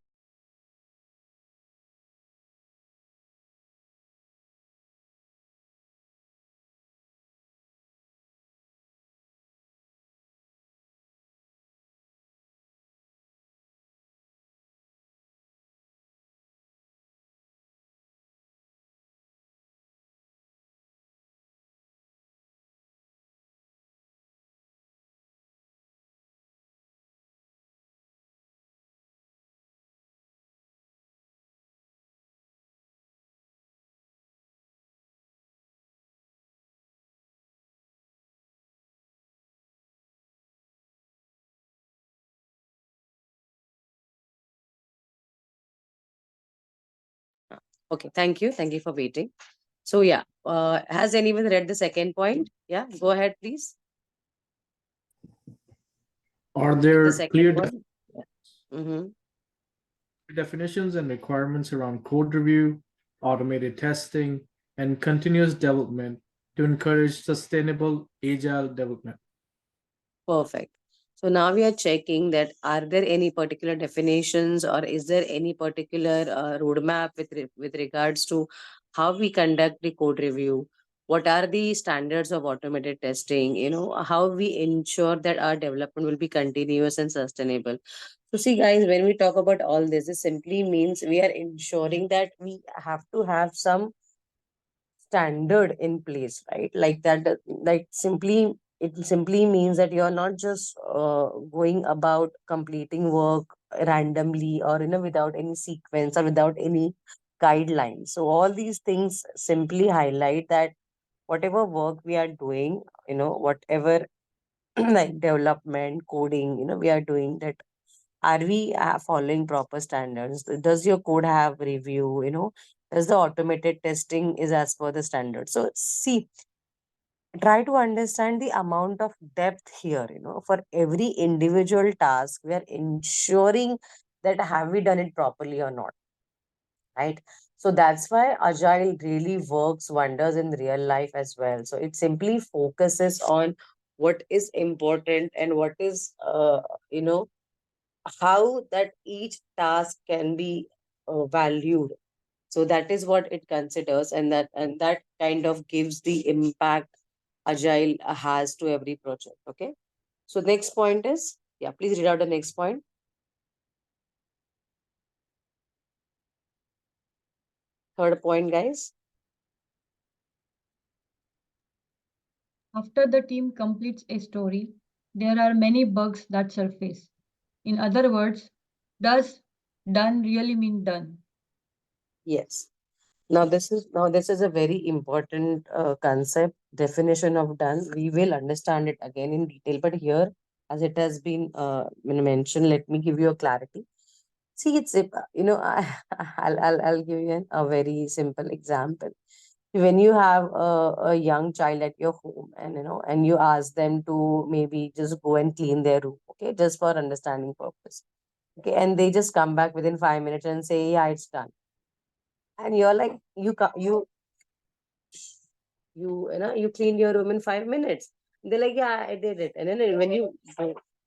Okay, thank you. Thank you for waiting. So yeah, has anyone read the second point? Yeah, go ahead, please. Are The there second clear point. Yeah. Mm-hmm. definitions and requirements around code review, automated testing, and continuous development to encourage sustainable agile development? Perfect. So now we are checking that, are there any particular definitions, or is there any particular roadmap with regards to how we conduct the code review? What are the standards of automated testing? How we ensure that our development will be continuous and sustainable. So see, guys, when we talk about all this, it simply means we are ensuring that we have to have some standard in place, right? Like that, it simply means that you're not just going about completing work randomly, or without any sequence or without any guidelines. So all these things simply highlight that whatever work we are doing, whatever like development, coding, we are doing that, are we following proper standards? Does your code have review? Does the automated testing is as per the standard? So see, try to understand the amount of depth here. For every individual task, we are ensuring that have we done it properly or not, right? So that's why agile really works wonders in real life as well. So it simply focuses on what is important, and what is how that each task can be valued. So that is what it considers, and that kind of gives the impact agile has to every project. Okay. So next point is, yeah, please read out the next point. Third point, guys. After the team completes a story, there are many bugs that surface. In other words, does done really mean done? Yes. Now this is a very important concept, definition of done. We will understand it again in detail, but here, as it has been mentioned, let me give you a clarity. See, I'll give you a very simple example. When you have a young child at your home, and you ask them to maybe just go and clean their room, okay, just for understanding purpose, okay, and they just come back within 5 minutes and say, yeah, it's done. And you're like, you cleaned your room in 5 minutes. They're like, yeah, I did it. And then when you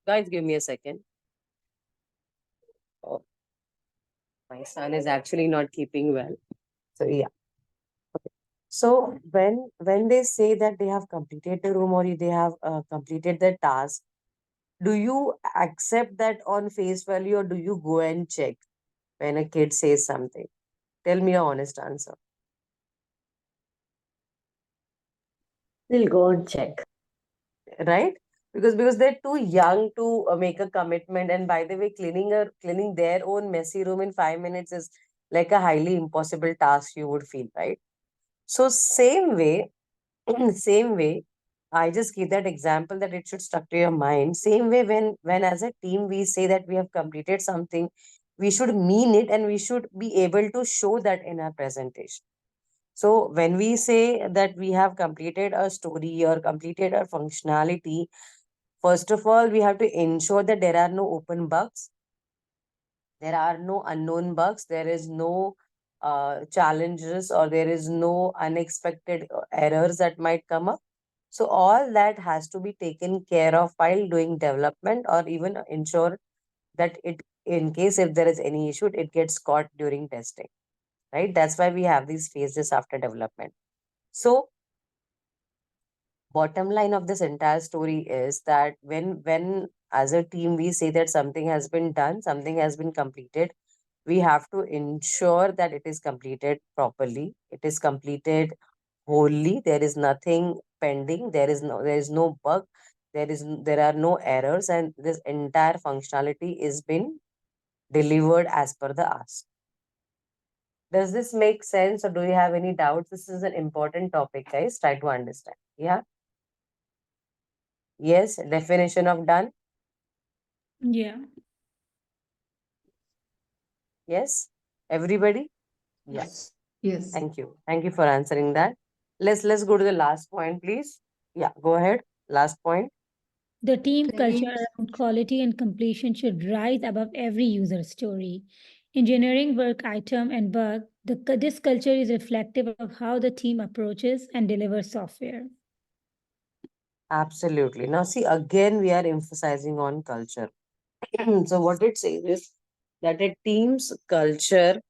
guys, give me a second. Oh, my son is actually not keeping well. So yeah. So when they say that they have completed the room or they have completed the task, do you accept that on face value or do you go and check when a kid says something? Tell me your honest answer. We'll go and check. Right? Because they're too young to make a commitment. And by the way, cleaning their own messy room in 5 minutes is like a highly impossible task, you would feel, right? So same way, same way, I just give that example that it should stuck to your mind. Same way, when as a team we say that we have completed something, we should mean it and we should be able to show that in our presentation. So when we say that we have completed a story or completed a functionality, first of all, we have to ensure that there are no open bugs. There are no unknown bugs. There is no challenges or there is no unexpected errors that might come up. So all that has to be taken care of while doing development or even ensure that it, in case if there is any issue, it gets caught during testing, right? That's why we have these phases after development. So bottom line of this entire story is that when as a team we say that something has been done, something has been completed, we have to ensure that it is completed properly, it is completed wholly, there is nothing pending, there is no bug, there are no errors, and this entire functionality is been delivered as per the ask. Does this make sense or do you have any doubts? This is an important topic, guys. Try to understand. Yeah. Yes, definition of done. Yeah. Yes, everybody. Yeah. Yes. Thank you. Thank you for answering that. Let's go to the last point, please. Yeah, go ahead. Last point. The team culture around quality and completion should rise above every user story. Engineering work item and bug, this culture is reflective of how the team approaches and delivers software. Absolutely. Now, see, again, we are emphasizing on culture. So, what it says is that a team's culture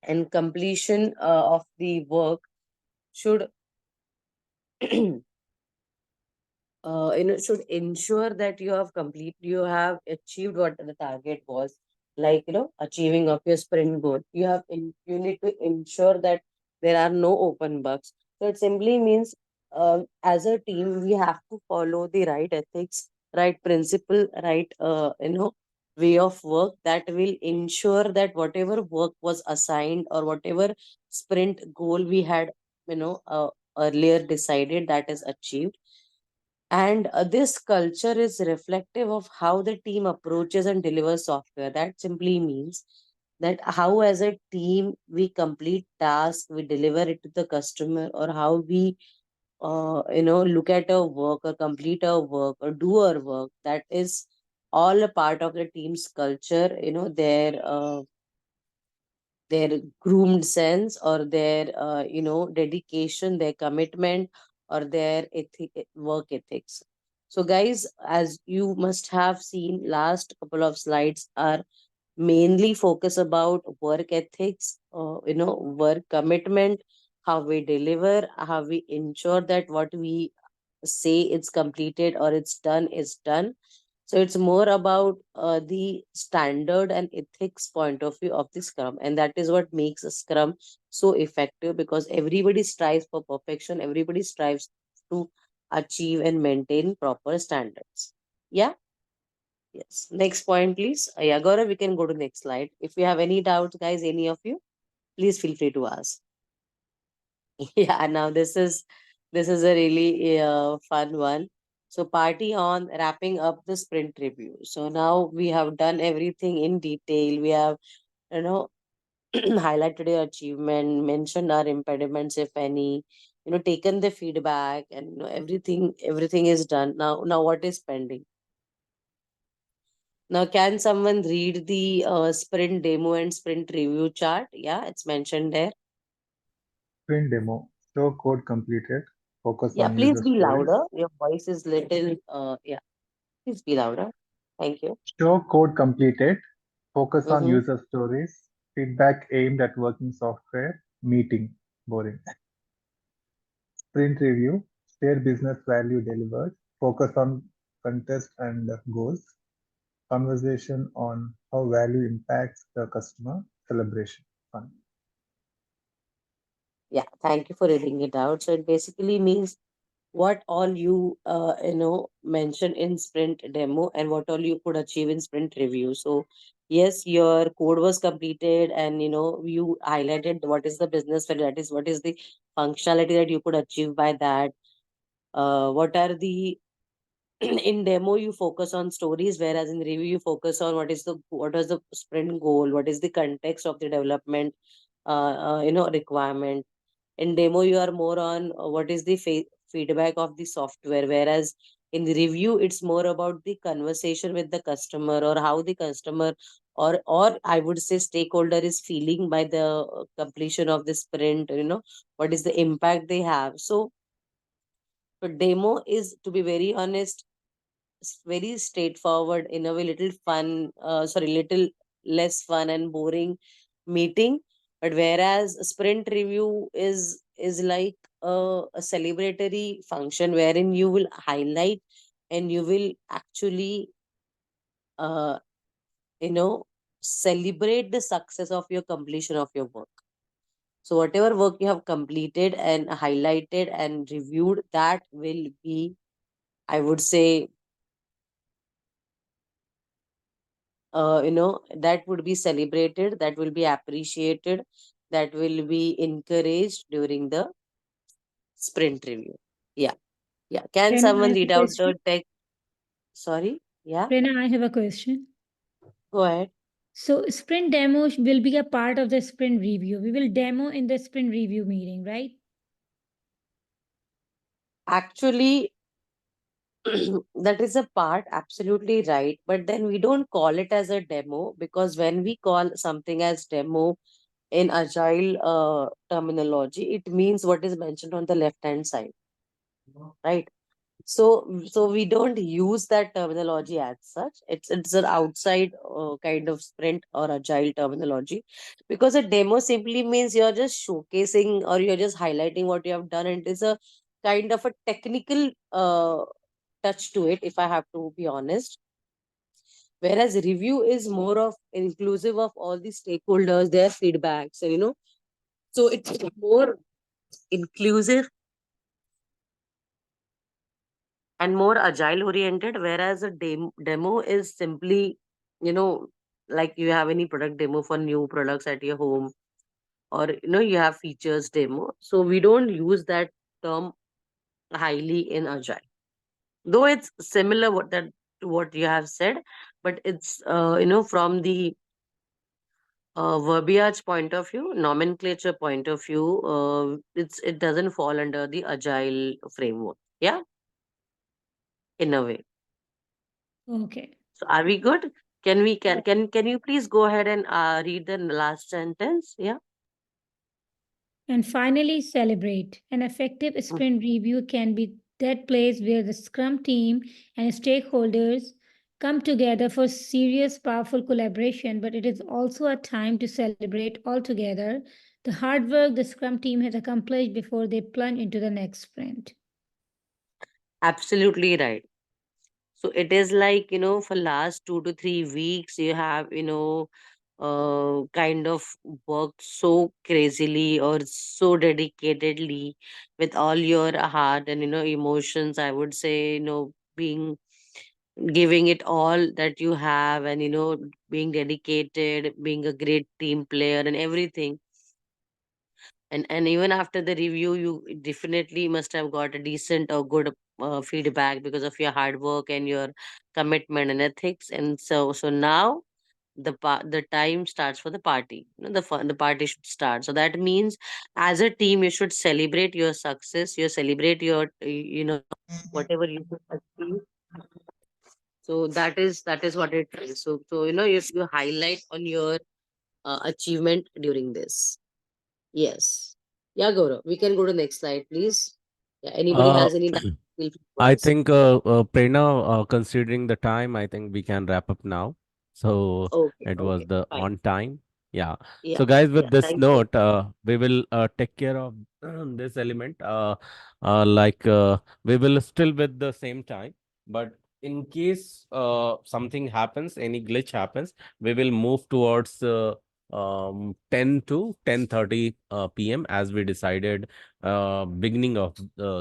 and completion of the work should should ensure that you have achieved what the target was, like achieving of your sprint goal. You need to ensure that there are no open bugs. So it simply means as a team we have to follow the right ethics, right principle, right way of work that will ensure that whatever work was assigned or whatever sprint goal we had earlier decided, that is achieved. And this culture is reflective of how the team approaches and delivers software. That simply means that how, as a team, we complete tasks, we deliver it to the customer, or how we, look at our work or complete our work or do our work. That is all a part of the team's culture. Their groomed sense or their dedication, their commitment, or their work ethics. So guys, as you must have seen, last couple of slides are mainly focus about work ethics, work commitment, how we deliver, how we ensure that what we say it's completed or it's done is done. So it's more about the standard and ethics point of view of the Scrum. And that is what makes a Scrum so effective, because everybody strives for perfection. Everybody strives to achieve and maintain proper standards. Yeah. Yes. Next point, please. Yeah, Gaurav, we can go to next slide. If you have any doubts, guys, any of you, please feel free to ask. Yeah, now this is a really fun one. So party on, wrapping up the sprint review. So now we have done everything in detail. We have, you know, highlighted your achievement, mentioned our impediments, if any, taken the feedback, and everything is done. Now what is pending? Now, can someone read the sprint demo and sprint review chart? Yeah, it's mentioned there. Sprint demo. Show code completed. Focus Yeah, on please user be stories. louder. Your voice is little, yeah, please be louder. Thank you. Show code completed. Focus on Mm-hmm. user stories. feedback aimed at working software, meeting, boring. Sprint review, share business value delivered, focus on contest and goals, conversation on how value impacts the customer, celebration, fun. Yeah, thank you for reading it out. So it basically means what all you mentioned in sprint demo and what all you could achieve in sprint review. So yes, your code was completed and you highlighted what is the business value, that is what is the functionality that you could achieve by that. What are the in demo you focus on stories, whereas in review you focus on what was the sprint goal, what is the context of the development requirement. In demo you are more on what is the feedback of the software, whereas in the review it's more about the conversation with the customer, or how the customer or I would say stakeholder is feeling by the completion of the sprint, what is the impact they have. So demo is, to be very honest, very straightforward, in a way little fun, little less fun and boring meeting. But whereas sprint review is like a celebratory function wherein you will highlight and you will actually uh, celebrate the success of your completion of your work. So whatever work you have completed and highlighted and reviewed, that will be, I would say, that would be celebrated, that will be appreciated, that will be encouraged during the sprint review. Yeah. Yeah. Can Prerna, I someone have a read out the question. text? Sorry. Yeah. Prerna, I have a question. Go ahead. So sprint demo will be a part of the sprint review. We will demo in the sprint review meeting, right? Actually, that is a part, absolutely right. But then we don't call it as a demo, because when we call something as demo in agile terminology, it means what is mentioned on the left hand side, right? So we don't use that terminology as such. It's an outside kind of sprint or agile terminology, because a demo simply means you're just showcasing or you're just highlighting what you have done, and it is a kind of a technical touch to it, if I have to be honest. Whereas review is more of inclusive of all the stakeholders, their feedbacks, and so it's more inclusive and more agile oriented, whereas a demo is simply, like you have any product demo for new products at your home, or you have features demo. So we don't use that term highly in agile, though it's similar what that to what you have said, but it's from the verbiage point of view, nomenclature point of view, it doesn't fall under the agile framework. Yeah, in a way. Okay. So are we good? Can you please go ahead and read the last sentence? Yeah. And finally, celebrate. An effective sprint review can be that place where the Scrum team and stakeholders come together for serious, powerful collaboration, but it is also a time to celebrate all together the hard work the Scrum team has accomplished before they plunge into the next sprint. Absolutely right. So it is like, for last 2 to 3 weeks, you have, kind of worked so crazily or so dedicatedly with all your heart and, emotions. I would say, being giving it all that you have, and, being dedicated, being a great team player and everything. And even after the review, you definitely must have got a decent or good feedback because of your hard work and your commitment and ethics. And so now the time starts for the party. The party should start. So that means, as a team, you should celebrate your success. You celebrate your whatever you achieve. So that is what it is. So you highlight on your achievement during this. Yes. Yeah, Gaurav. We can go to next slide, please. Yeah. Anybody Uh, has any doubt, feel free to I ask. think, Prerna, considering the time, I think we can wrap up now. So Okay. it was Okay. the Fine. on time. Yeah. Yeah. So guys, with Yeah. this Thank you. note, we will take care of this element. We will still with the same time, but in case something happens, any glitch happens, we will move towards 10 to 10:30 p.m. as we decided beginning of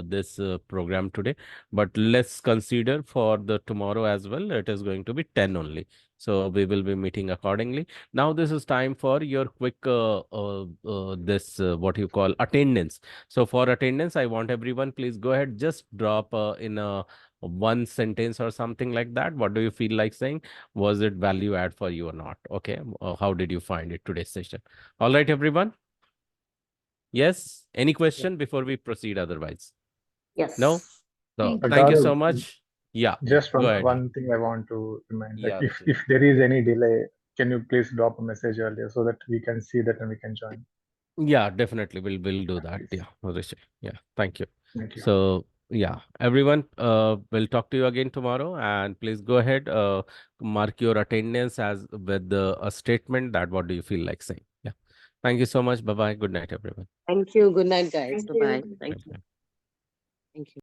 this program today. But let's consider for the tomorrow as well. It is going to be 10 only. So we will be meeting accordingly. Now this is time for your quick what you call attendance. So for attendance, I want everyone, please go ahead, just drop in a one sentence or something like that. What do you feel like saying? Was it value add for you or not? Okay. How did you find it today's session? All right, everyone. Yes. Any question before we proceed otherwise? Yes. No? So Thank thank you Gaurav, so much. Yeah. just Go ahead. one thing I want to remind, like Yeah, if Rishi. there is any delay, can you please drop a message earlier so that we can see that and we can join? Yeah, definitely. We'll do that. Please. Yeah, Rishi. Yeah. Thank you. Thank you. So yeah, everyone, we'll talk to you again tomorrow, and please go ahead, mark your attendance as with a statement that what do you feel like saying. Yeah. Thank you so much. Bye bye. Good night, everyone. Thank you. Good night, guys. Thank Bye-bye. you. Thank you. Bye-bye. Thank you.